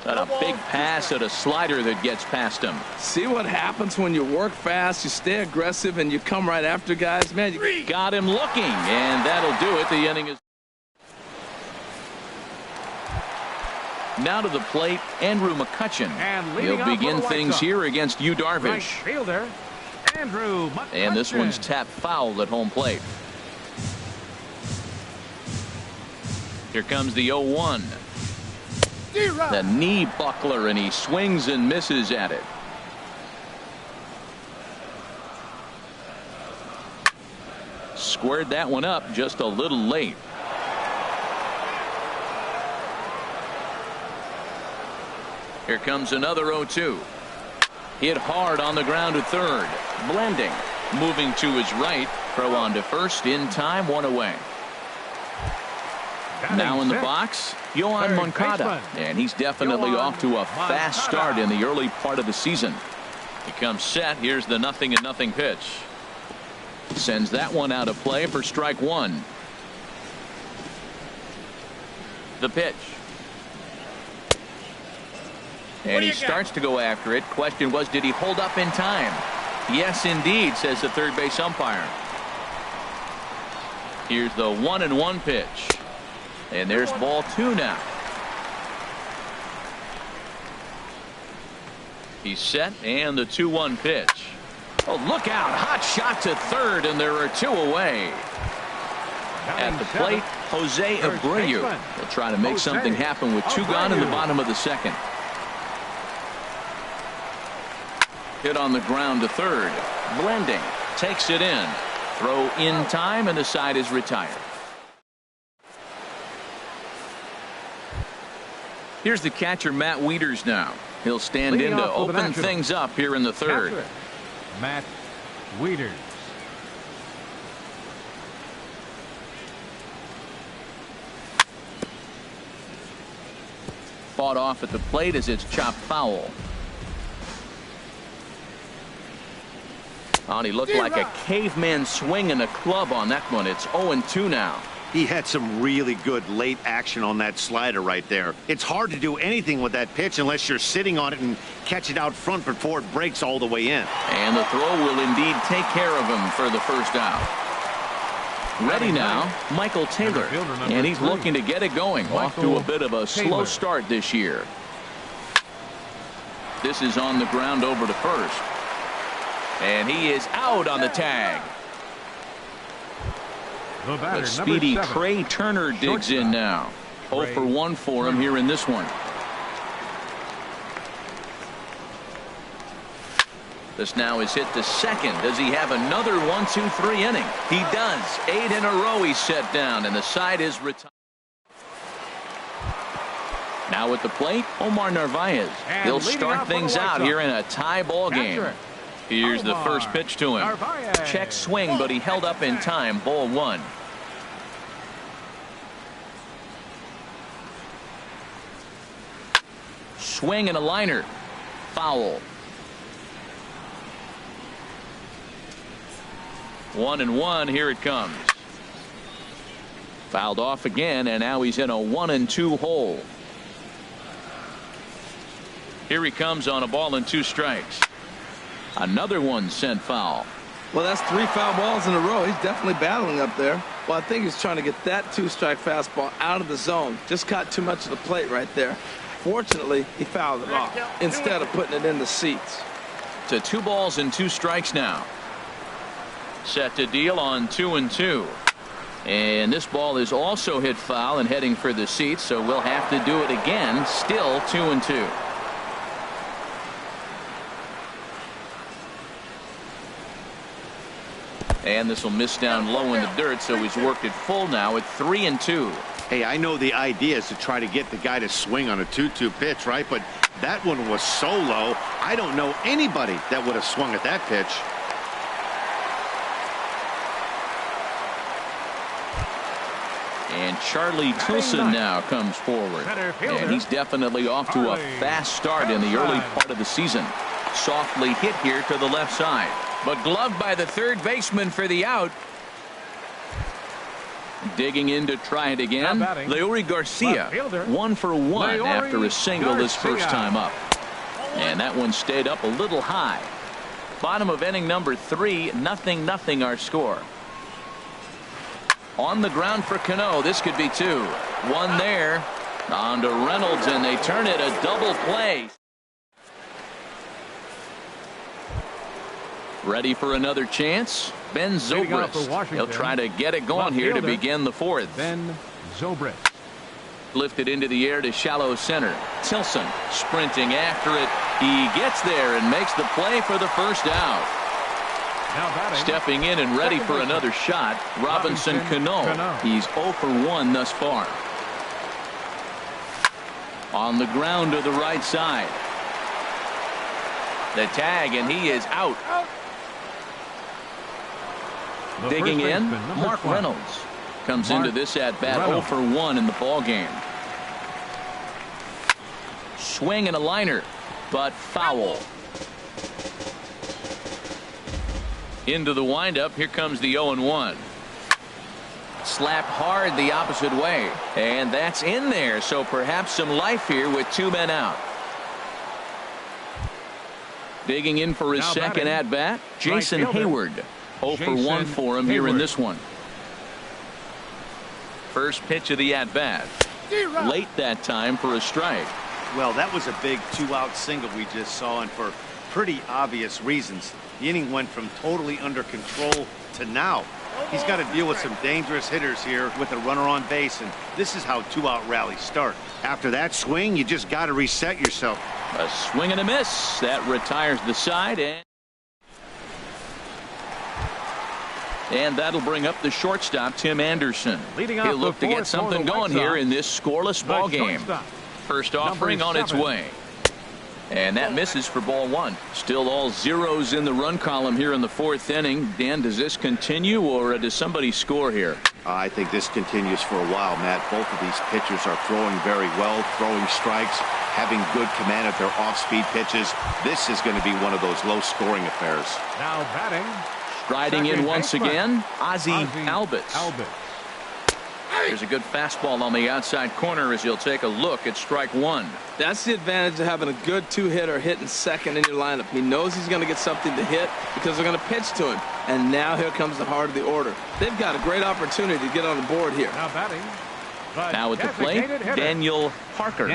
And a big pass at a slider that gets past him. See what happens when you work fast, you stay aggressive, and you come right after guys, man. Got him looking, and that'll do it. The inning is now to the plate. Andrew McCutchen. He'll begin things here against Yu Darvish. Right fielder, Andrew McCutchen. And this one's tapped foul at home plate. Here comes the 0-1. The knee buckler, and he swings and misses at it. Squared that one up just a little late. Here comes another 0-2. Hit hard on the ground to third. Blanding moving to his right. Throw on to first in time. One away. Now in the box, Yohan Moncada, and he's definitely off to a fast start in the early part of the season. He comes set. Here's the 0-0 pitch. Sends that one out of play for strike one. The pitch. And he starts to go after it. Question was, did he hold up in time? Yes, indeed, says the third base umpire. Here's the 1-1 pitch. And there's ball two now. He's set, and the 2-1 pitch. Oh, look out. Hot shot to third, and there are two away. At the plate, Jose Abreu will try to make something happen with two gone in the bottom of the second. Hit on the ground to third. Blanding takes it in. Throw in time, and the side is retired. Here's the catcher, Matt Wieters, now. He'll stand in to open things up here in the third. Catcher, Matt Wieters. Fought off at the plate as it's chopped foul. Oh, he looked like a caveman swinging a club on that one. It's 0-2 now. He had some really good late action on that slider right there. It's hard to do anything with that pitch unless you're sitting on it and catch it out front before it breaks all the way in. And the throw will indeed take care of him for the first out. Ready now, Michael Taylor. And he's looking to get it going. Off to a bit of a slow start this year. This is on the ground over to first. And he is out on the tag. The speedy Trey Turner digs in now. 0 for 1 for him here in this one. This now is hit to second. Does he have another 1-2-3 inning? He does. 8 in a row he's set down, and the side is retired. Now at the plate, Omar Narvaez. He'll start things out here in a tie ball game. Here's the first pitch to him. Check swing, but he held up in time. Ball one. Swing and a liner. Foul. 1-1. Here it comes. Fouled off again, and now he's in a 1-2 hole. Here he comes on a ball and 2 strikes. Another one sent foul. Well, that's 3 foul balls in a row. He's definitely battling up there. Well, I think he's trying to get that two-strike fastball out of the zone. Just caught too much of the plate right there. Fortunately, he fouled it off instead of putting it in the seats. To 2 balls and 2 strikes now. Set to deal on 2-2. And this ball is also hit foul and heading for the seats, so we'll have to do it again. Still 2-2. And this will miss down low in the dirt, so he's worked it full now at 3-2. Hey, I know the idea is to try to get the guy to swing on a 2-2 pitch, right? But that one was so low, I don't know anybody that would have swung at that pitch. And Charlie Tilson now comes forward. And he's definitely off to a fast start in the early part of the season. Softly hit here to the left side. But gloved by the third baseman for the out. Digging in to try it again. Leury Garcia, 1 for 1 after a single his first time up. And that one stayed up a little high. Bottom of inning number 3, 0-0 our score. On the ground for Cano. This could be 2. 1 there. On to Reynolds, and they turn it a double play. Ready for another chance. Ben Zobrist. He'll try to get it going here to begin the 4th. Ben Zobrist. Lifted into the air to shallow center. Tilson sprinting after it. He gets there and makes the play for the first out. Stepping in and ready for another shot, Robinson Cano. He's 0 for 1 thus far. On the ground to the right side. The tag, and he is out. Digging in, Mark Reynolds comes into this at bat 0 for 1 in the ball game. Swing and a liner, but foul. Into the windup. Here comes the 0-1. Slap hard the opposite way, and that's in there. So perhaps some life here with 2 men out. Digging in for his second at bat, Jason Hayward. 0 for 1 for him here in this one. First pitch of the at bat. Late that time for a strike. Well, that was a big 2-out single we just saw, and for pretty obvious reasons. The inning went from totally under control to now. He's got to deal with some dangerous hitters here with a runner on base, and this is how 2-out rallies start. After that swing, you just got to reset yourself. A swing and a miss. That retires the side, and that'll bring up the shortstop, Tim Anderson. He'll look to get something going here in this scoreless ball game. First offering on its way. And that misses for ball 1. Still all zeros in the run column here in the 4th inning. Dan, does this continue, or does somebody score here? I think this continues for a while, Matt. Both of these pitchers are throwing very well, throwing strikes, having good command of their off-speed pitches. This is going to be one of those low-scoring affairs. Now batting. Striding in once again, Ozzie Albies. There's a good fastball on the outside corner as you'll take a look at strike 1. That's the advantage of having a good 2-hitter hitting second in your lineup. He knows he's going to get something to hit because they're going to pitch to him. And now here comes the heart of the order. They've got a great opportunity to get on the board here. Now batting. Now at the plate, Daniel Parker.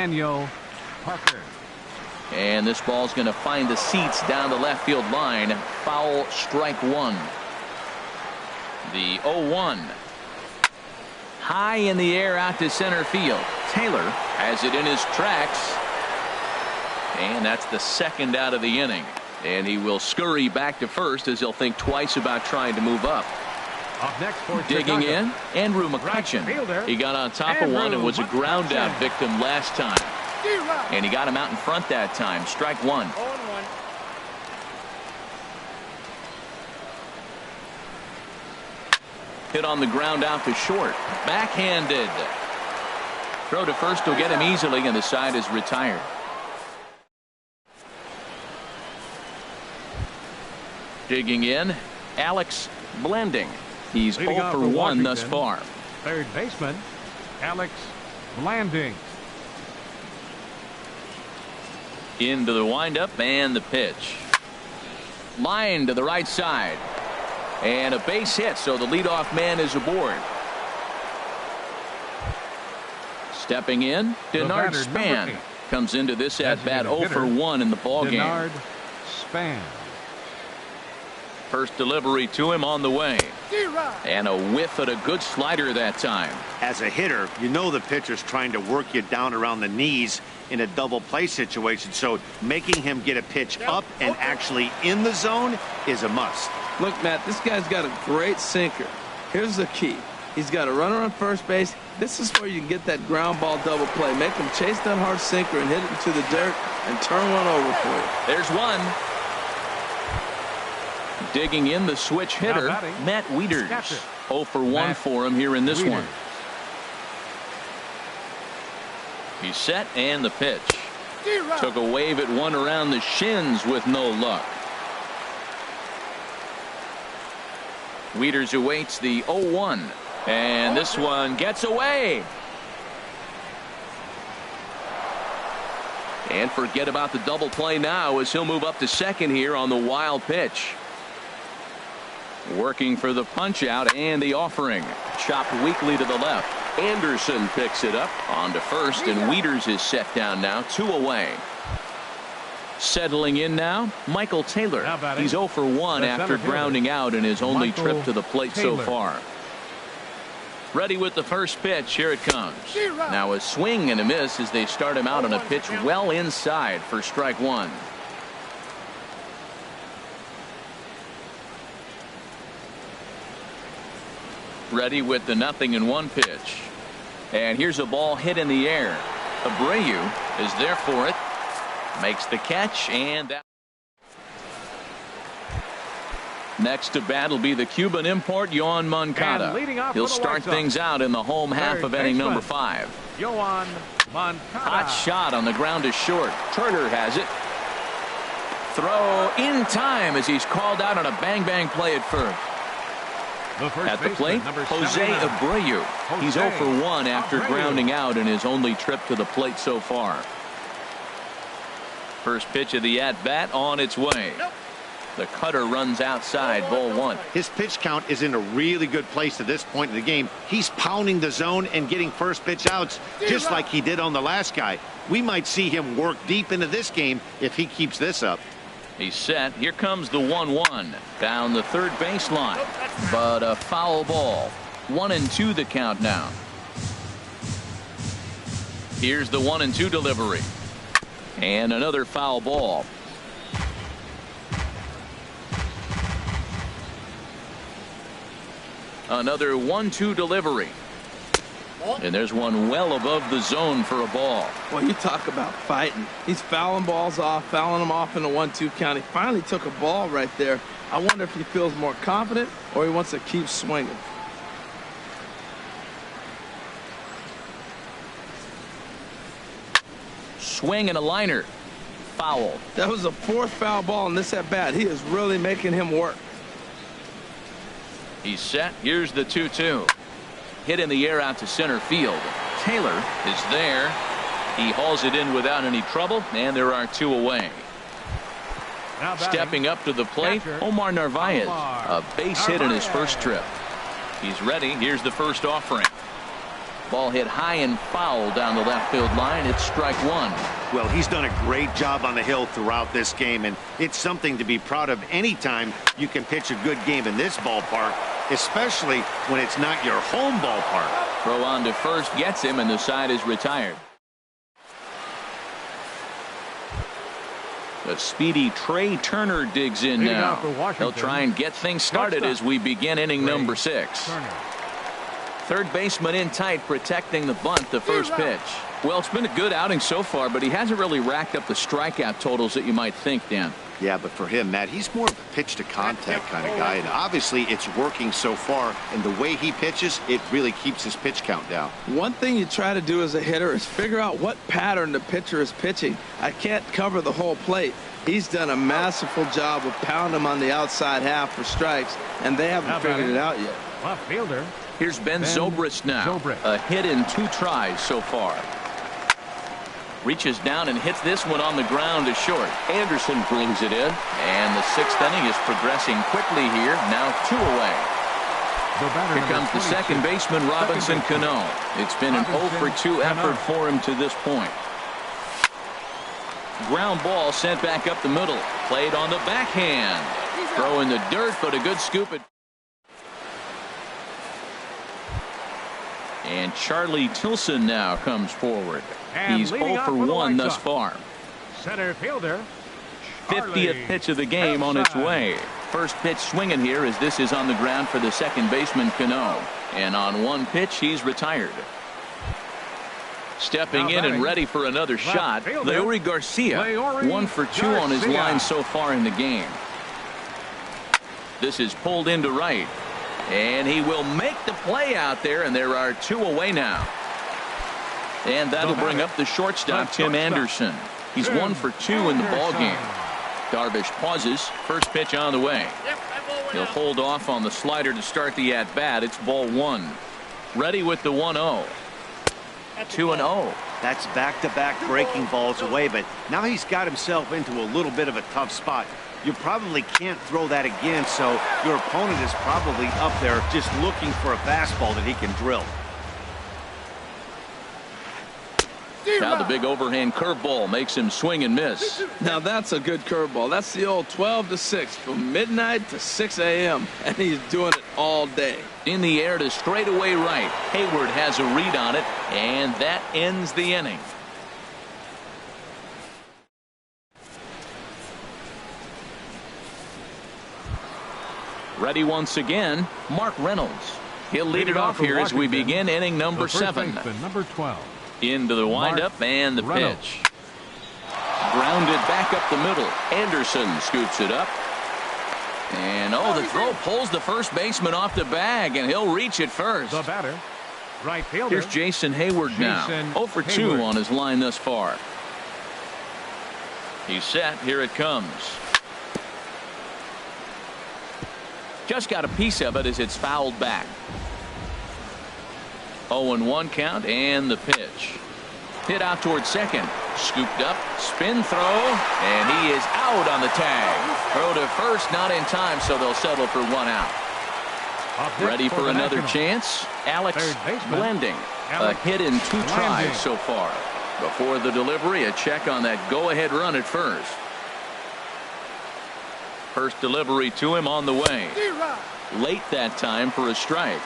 And this ball's going to find the seats down the left field line. Foul, strike 1. The 0-1. High in the air out to center field. Taylor has it in his tracks. And that's the second out of the inning. And he will scurry back to first as he'll think twice about trying to move up. Digging in, Andrew McCutchen. He got on top of one and was a ground out victim last time. And he got him out in front that time. Strike 1. Hit on the ground out to short. Backhanded. Throw to first will get him easily, and the side is retired. Digging in, Alex Blanding. He's 0 for 1 thus far. Third baseman, Alex Blanding. Into the windup and the pitch. Line to the right side. And a base hit, so the leadoff man is aboard. Stepping in, Denard batter, Span number 8. comes into this at-bat Designated 0 for hitter, 1 in the ballgame. Denard Span. First delivery to him on the way. And a whiff at a good slider that time. As a hitter, you know the pitcher's trying to work you down around the knees in a double play situation, so making him get a pitch up and actually in the zone is a must. Look, Matt, this guy's got a great sinker. Here's the key. He's got a runner on first base. This is where you can get that ground ball double play. Make him chase that hard sinker and hit it into the dirt and turn one over for you. There's one. Digging in the switch hitter, Matt Wieters. 0 for 1 for him here in this one. He's set and the pitch. Took a wave at one around the shins with no luck. Wieters awaits the 0-1. And this one gets away. And forget about the double play now as he'll move up to second here on the wild pitch. Working for the punch out and the offering. Chopped weakly to the left. Anderson picks it up on to first, and Wieters is set down now, 2 away. Settling in now, Michael Taylor. He's 0 for 1 after grounding out in his only trip to the plate so far. Ready with the first pitch. Here it comes. Now a swing and a miss as they start him out on a pitch well inside for strike one. Ready with the 0-1 pitch. And here's a ball hit in the air. Abreu is there for it. Makes the catch, and that. Next to bat will be the Cuban import, Yoan Moncada. He'll start things out in the home half of inning number 5. Yoan Moncada. Hot shot on the ground to short. Turner has it. Throw in time as he's called out on a bang-bang play at first. At the plate, Jose Abreu. He's 0 for 1 after grounding out in his only trip to the plate so far. First pitch of the at-bat on its way. The cutter runs outside, ball 1. His pitch count is in a really good place at this point in the game. He's pounding the zone and getting first pitch outs just like he did on the last guy. We might see him work deep into this game if he keeps this up. He's set. Here comes the 1-1 down the third baseline, but a foul ball. 1-2 the count now. Here's the 1-2 delivery. And another foul ball. Another 1-2 delivery. And there's one well above the zone for a ball. Well, you talk about fighting. He's fouling balls off, fouling them off in the 1-2 count. He finally took a ball right there. I wonder if he feels more confident or he wants to keep swinging. Swing and a liner. Foul. That was the 4th foul ball in this at bat. He is really making him work. He's set. Here's the 2-2. Hit in the air out to center field. Taylor is there. He hauls it in without any trouble, and there are 2 away. Stepping up to the plate, Omar Narvaez. A base hit in his first trip. He's ready. Here's the first offering. Ball hit high and foul down the left field line. It's strike 1. Well, he's done a great job on the hill throughout this game, and it's something to be proud of anytime you can pitch a good game in this ballpark, especially when it's not your home ballpark. Throw on to first gets him, and the side is retired. The speedy Trey Turner digs in now. He'll try and get things started as we begin inning number 6. Third baseman in tight, protecting the bunt, the first pitch. Well, it's been a good outing so far, but he hasn't really racked up the strikeout totals that you might think, Dan. Yeah, but for him, Matt, he's more of a pitch to contact kind of guy, and obviously it's working so far, and the way he pitches, it really keeps his pitch count down. One thing you try to do as a hitter is figure out what pattern the pitcher is pitching. I can't cover the whole plate. He's done a masterful job of pounding him on the outside half for strikes, and they haven't figured it out yet. Left fielder. Here's Ben Zobrist now. A hit in 2 tries so far. Reaches down and hits this one on the ground to short. Anderson brings it in, and the 6th inning is progressing quickly here. Now 2 away. Here comes the second baseman, Robinson Cano. It's been an 0 for 2 effort for him to this point. Ground ball sent back up the middle. Played on the backhand. Throw in the dirt, but a good scoop it. And Charlie Tilson now comes forward. He's 0 for 1 thus far. Center fielder. 50th pitch of the game on its way. First pitch swinging here as this is on the ground for the second baseman Cano. And on one pitch, he's retired. Stepping in and ready for another shot, Leury Garcia. 1 for 2 on his line so far in the game. This is pulled into right. And he will make the play out there, and there are 2 away now. And that'll bring up the shortstop, Tim Anderson. He's 1 for 2 in the ball game. Darvish pauses. First pitch on the way. He'll hold off on the slider to start the at-bat. It's ball 1. Ready with the 1-0. 2-0. That's back-to-back breaking balls away, but now he's got himself into a little bit of a tough spot. You probably can't throw that again, so your opponent is probably up there just looking for a fastball that he can drill. Now the big overhand curveball makes him swing and miss. Now that's a good curveball. That's the old 12 to 6 from midnight to 6 a.m. and he's doing it all day. In the air to straightaway right. Hayward has a read on it, and that ends the inning. Ready once again, Mark Reynolds. He'll lead it off here as we begin inning number 7. Number 12. Into the windup and the pitch. Grounded back up the middle. Anderson scoops it up. And the throw pulls the first baseman off the bag, and he'll reach it first. The batter, right fielder. Here's Jason Hayward now. 0 for 2 on his line thus far. He's set. Here it comes. Just got a piece of it as it's fouled back. 0-1 count and the pitch. Hit out towards second. Scooped up. Spin throw. And he is out on the tag. Throw to first, not in time, so they'll settle for 1 out. Ready for another chance. Alex Blanding. A hit in 2 tries so far. Before the delivery, a check on that go-ahead run at first. First delivery to him on the way. Late that time for a strike.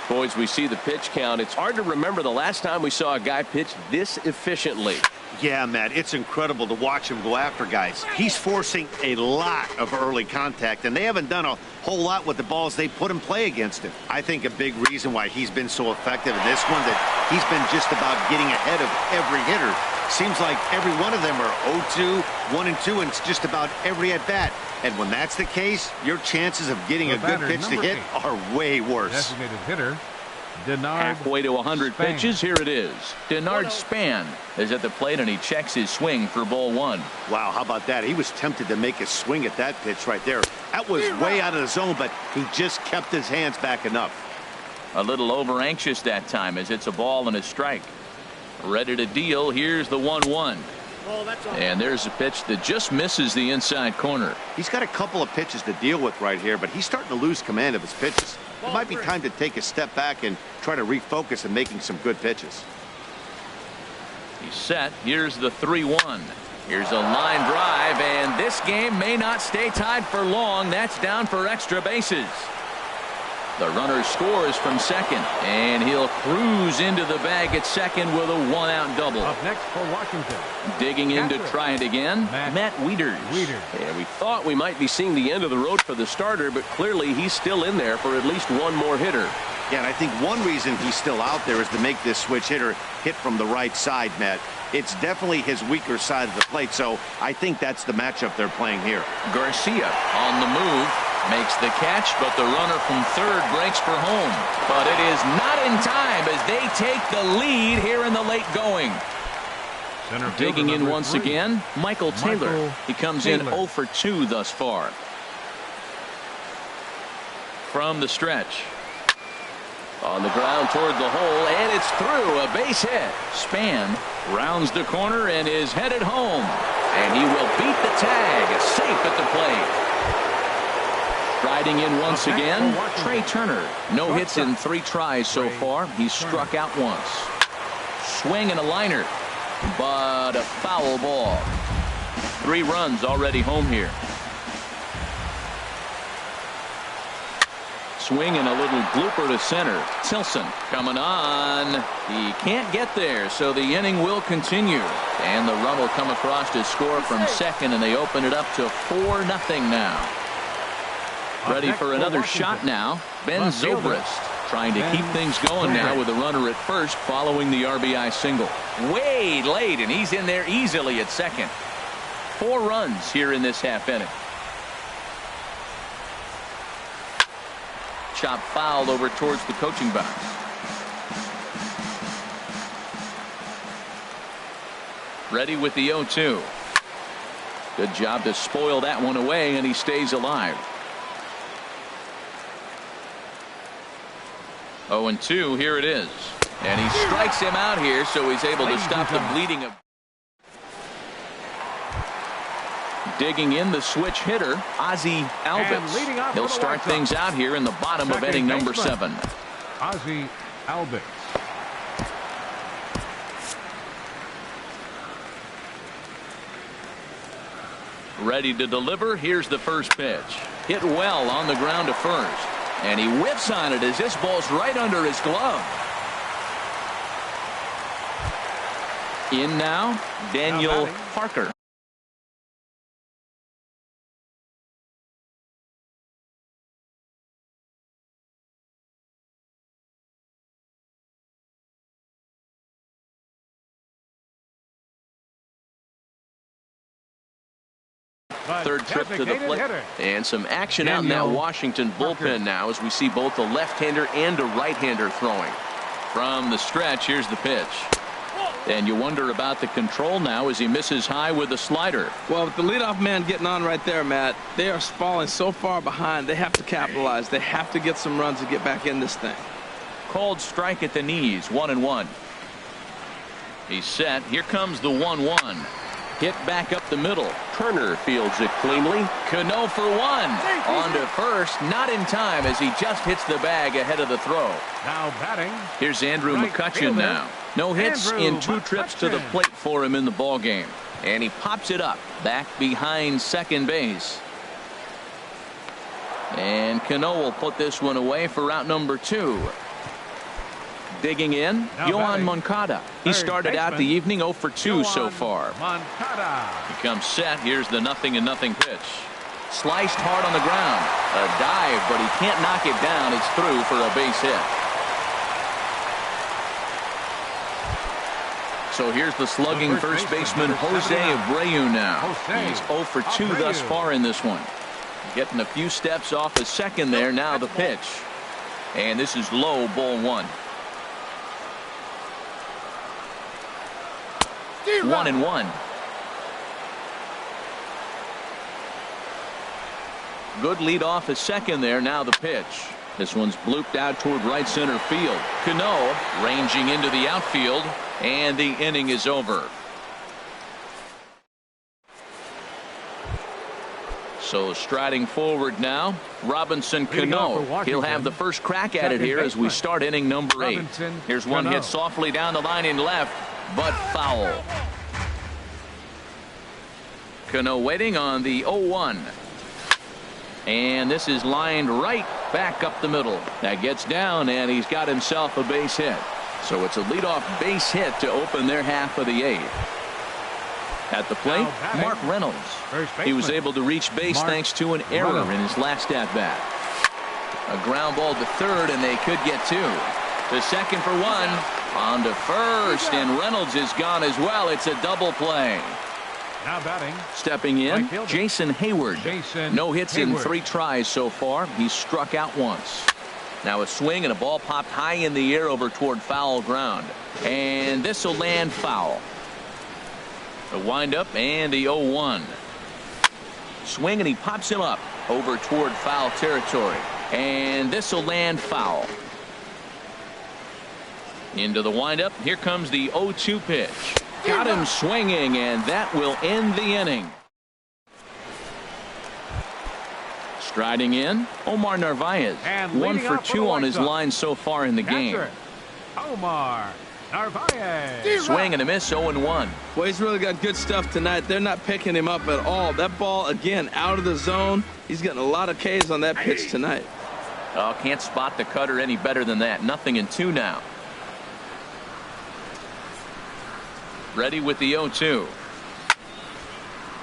Boys, we see the pitch count. It's hard to remember the last time we saw a guy pitch this efficiently. Yeah, Matt, it's incredible to watch him go after guys. He's forcing a lot of early contact, and they haven't done a whole lot with the balls they put in play against him. I think a big reason why he's been so effective in this one, that he's been just about getting ahead of every hitter. Seems like every one of them are 0-2, 1-2, and it's just about every at-bat. And when that's the case, your chances of getting a good pitch to hit are way worse. Designated hitter, Denard. Halfway to 100 pitches, here it is. Denard Span is at the plate, and he checks his swing for ball 1. Wow, how about that? He was tempted to make a swing at that pitch right there. That was way out of the zone, but he just kept his hands back enough. A little over anxious that time as it's a ball and a strike. Ready to deal. Here's the 1-1. And there's a pitch that just misses the inside corner. He's got a couple of pitches to deal with right here, but he's starting to lose command of his pitches. It might be time to take a step back and try to refocus on making some good pitches. He's set. Here's the 3-1. Here's a line drive, and this game may not stay tied for long. That's down for extra bases. The runner scores from second, and he'll cruise into the bag at second with a 1-out double. Up next for Washington. Digging in to try it again, Matt Wieters. Yeah, we thought we might be seeing the end of the road for the starter, but clearly he's still in there for at least one more hitter. Yeah, and I think one reason he's still out there is to make this switch hitter hit from the right side, Matt. It's definitely his weaker side of the plate, so I think that's the matchup they're playing here. Garcia on the move. Makes the catch, but the runner from third breaks for home. But it is not in time as they take the lead here in the late going. Digging in once again, Michael Taylor. He comes in 0 for 2 thus far. From the stretch. On the ground toward the hole, and it's through. A base hit. Span rounds the corner and is headed home. And he will beat the tag. Safe at the plate. Sliding in once again, Trey Turner. No hits in 3 tries so far. He's struck out once. Swing and a liner, but a foul ball. 3 runs already home here. Swing and a little blooper to center. Tilson coming on. He can't get there, so the inning will continue. And the run will come across to score from second, and they open it up to 4-0 now. Ready for another shot now. Ben Zobrist trying to keep things going now with a runner at first following the RBI single. Way late, and he's in there easily at second. 4 runs here in this half inning. Chop fouled over towards the coaching box. Ready with the 0-2. Good job to spoil that one away, and he stays alive. 0-2, here it is. And he strikes him out here, so he's able to stop the bleeding of. Digging in the switch hitter, Ozzie Albies. He'll start things out here in the bottom of inning number 7. Ozzie Albies. Ready to deliver. Here's the first pitch. Hit well on the ground to first. And he whiffs on it as this ball's right under his glove. In now, Daniel Parker. Third trip to the plate. And some action out in that Washington bullpen now as we see both a left-hander and a right-hander throwing. From the stretch, here's the pitch. And you wonder about the control now as he misses high with a slider. Well, with the leadoff man getting on right there, Matt, they are falling so far behind. They have to capitalize. They have to get some runs to get back in this thing. Called strike at the knees, 1-1. He's set. Here comes the 1-1. Hit back up the middle. Turner fields it cleanly. Cano for 1. On to first. Not in time as he just hits the bag ahead of the throw. Now batting. Here's Andrew McCutchen now. No hits in 2 trips to the plate for him in the ballgame. And he pops it up back behind second base. And Cano will put this one away for out number 2. Digging in, Yohan Moncada. He started out the evening 0 for 2 so far. He comes set. Here's the 0-0 pitch. Sliced hard on the ground. A dive, but he can't knock it down. It's through for a base hit. So here's the slugging first baseman Jose Abreu now. He's 0 for 2 thus far in this one. Getting a few steps off a second there. Now the pitch. And this is low, ball 1. 1-1. Good lead off a second there. Now the pitch. This one's blooped out toward right center field. Cano ranging into the outfield, and the inning is over. So striding forward now, Robinson Cano. He'll have the first crack at it here as we start inning number 8. Here's one hit softly down the line in left, but foul. Cano waiting on the 0-1. And this is lined right back up the middle. That gets down, and he's got himself a base hit. So it's a leadoff base hit to open their half of the 8th. At the plate, Mark Reynolds. He was able to reach base thanks to an error in his last at-bat. A ground ball to third, and they could get 2. To second for 1. On to first, and Reynolds is gone as well. It's a double play. Now batting. Stepping in, Jason Hayward. No hits in 3 tries so far. He's struck out once. Now a swing and a ball popped high in the air over toward foul ground. And this will land foul. The windup and the 0-1. Swing and he pops him up over toward foul territory. And this will land foul. Into the windup. Here comes the 0-2 pitch. Got him swinging, and that will end the inning. Striding in, Omar Narvaez. And 1 leading for off for 2 the on White his Sox. line so far in the game. Catcher, Omar Narvaez. Swing and a miss, 0-1. Well, he's really got good stuff tonight. They're not picking him up at all. That ball, again, out of the zone. He's getting a lot of Ks on that pitch tonight. Oh, can't spot the cutter any better than that. 0-2 now. Ready with the 0-2.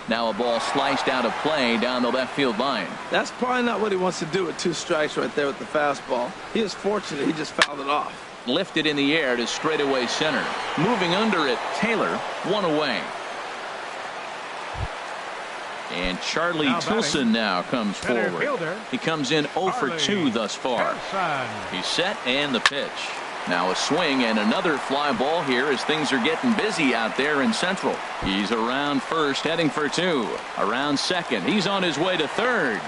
Now a ball sliced out of play down the left field line. That's probably not what he wants to do with 2 strikes right there with the fastball. He is fortunate he just fouled it off. Lifted in the air to straightaway center. Moving under it, Taylor, 1 away. And Charlie Now Tilson now comes center forward. fielder, He comes in 0 for 2 thus far. Harrison. He's set and the pitch. Now a swing and another fly ball here as things are getting busy out there in Central. He's around first, heading for 2. Around second. He's on his way to third.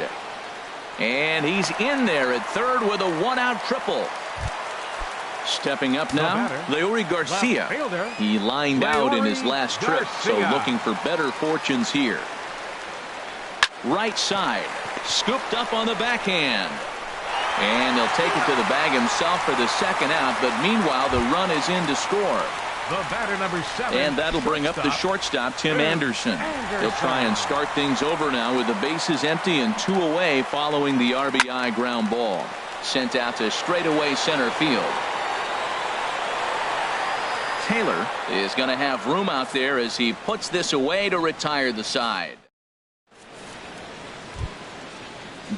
And he's in there at third with a 1-out triple. Stepping up now, Leury Garcia. Left fielder, He lined out in his last trip, so Garcia. looking for better fortunes here. Right side, scooped up on the backhand. And he'll take it to the bag himself for the second out, but meanwhile the run is in to score. The batter, number 7. And that'll bring up the shortstop, Tim Anderson. He'll try and start things over now with the bases empty and 2 away following the RBI ground ball. Sent out to straightaway center field. Taylor is going to have room out there as he puts this away to retire the side.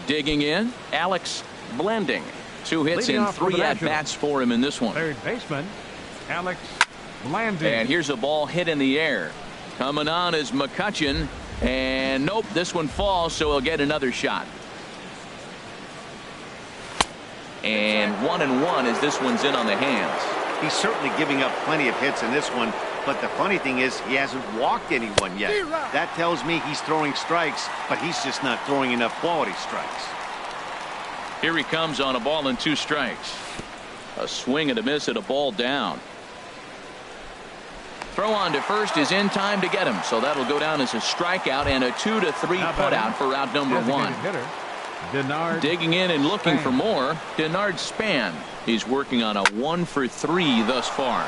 Digging in, Alex Blending. 2 hits Leading and off for the 3 at-bats for him in this one. Third baseman, Alex Blanding. And here's a ball hit in the air. Coming on is McCutchen. And nope, this one falls, so he'll get another shot. And 1-1 as this one's in on the hands. He's certainly giving up plenty of hits in this one, but the funny thing is he hasn't walked anyone yet. That tells me he's throwing strikes, but he's just not throwing enough quality strikes. Here he comes on a ball and 2 strikes. A swing and a miss at a ball down. Throw on to first is in time to get him, so that'll go down as a strikeout and a 2-3 putout for out number 1. Hitter, Denard Digging in and looking Span. for more, Denard Span. He's working on a 1 for 3 thus far.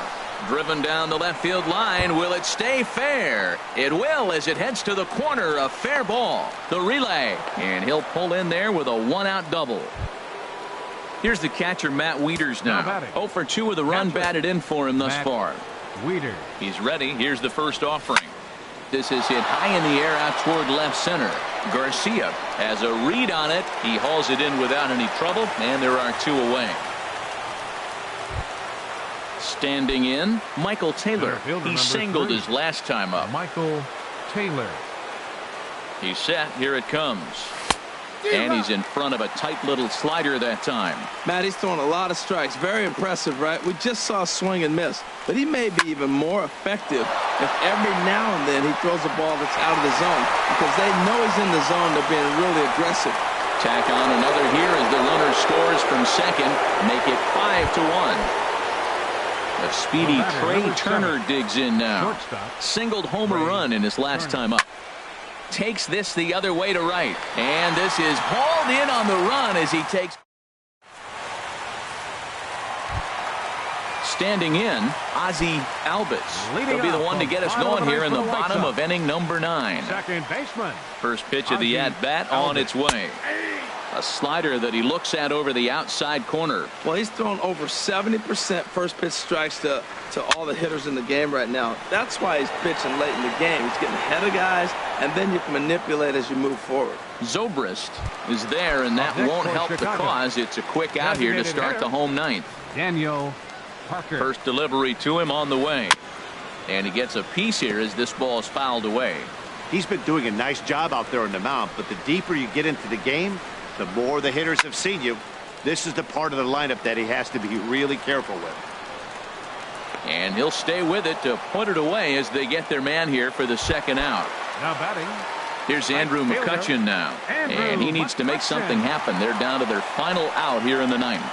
Driven down the left field line. Will it stay fair? It will as it heads to the corner. A fair ball. The relay. And he'll pull in there with a 1-out double. Here's the catcher, Matt Wieters now. 0 for 2 with a run batted in for him thus far. Wieters. He's ready. Here's the first offering. This is hit high in the air out toward left center. Garcia has a read on it. He hauls it in without any trouble, and there are 2 away. Standing in, Michael Taylor. He singled 3. his last time up. Michael Taylor. He's set. Here it comes. And he's in front of a tight little slider that time. Matt, he's throwing a lot of strikes. Very impressive, right? We just saw a swing and miss. But he may be even more effective if every now and then he throws a ball that's out of the zone. Because they know he's in the zone. They're being really aggressive. Tack on another here as the runner scores from second. Make it 5-1. A speedy Trey Turner digs in now. Singled home a run in his last time up. Takes this the other way to right. And this is hauled in on the run as he takes. Standing in, Ozzie Albies. He'll be the one to get us going here in the bottom of inning number 9. Second baseman. First pitch of the at-bat on its way. A slider that he looks at over the outside corner. Well, he's thrown over 70% first pitch strikes to all the hitters in the game right now. That's why he's pitching late in the game. He's getting ahead of guys, and then you can manipulate as you move forward. Zobrist is there, and that won't help the cause. It's a quick out here to start the home 9th. Daniel Parker. First delivery to him on the way. And he gets a piece here as this ball is fouled away. He's been doing a nice job out there on the mound, but the deeper you get into the game, the more the hitters have seen you. This is the part of the lineup that he has to be really careful with. And he'll stay with it to put it away as they get their man here for the second out. Now batting. Here's Andrew McCutchen now. And he needs to make something happen. They're down to their final out here in the 9th.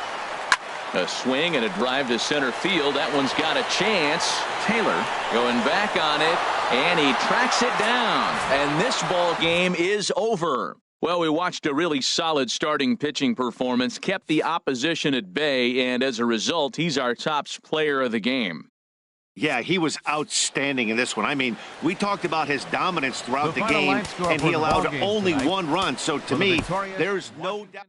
A swing and a drive to center field. That one's got a chance. Taylor going back on it. And he tracks it down. And this ball game is over. Well, we watched a really solid starting pitching performance, kept the opposition at bay, and as a result, he's our top player of the game. Yeah, he was outstanding in this one. I mean, we talked about his dominance throughout the game, and he allowed only one run. So to me, there's no doubt.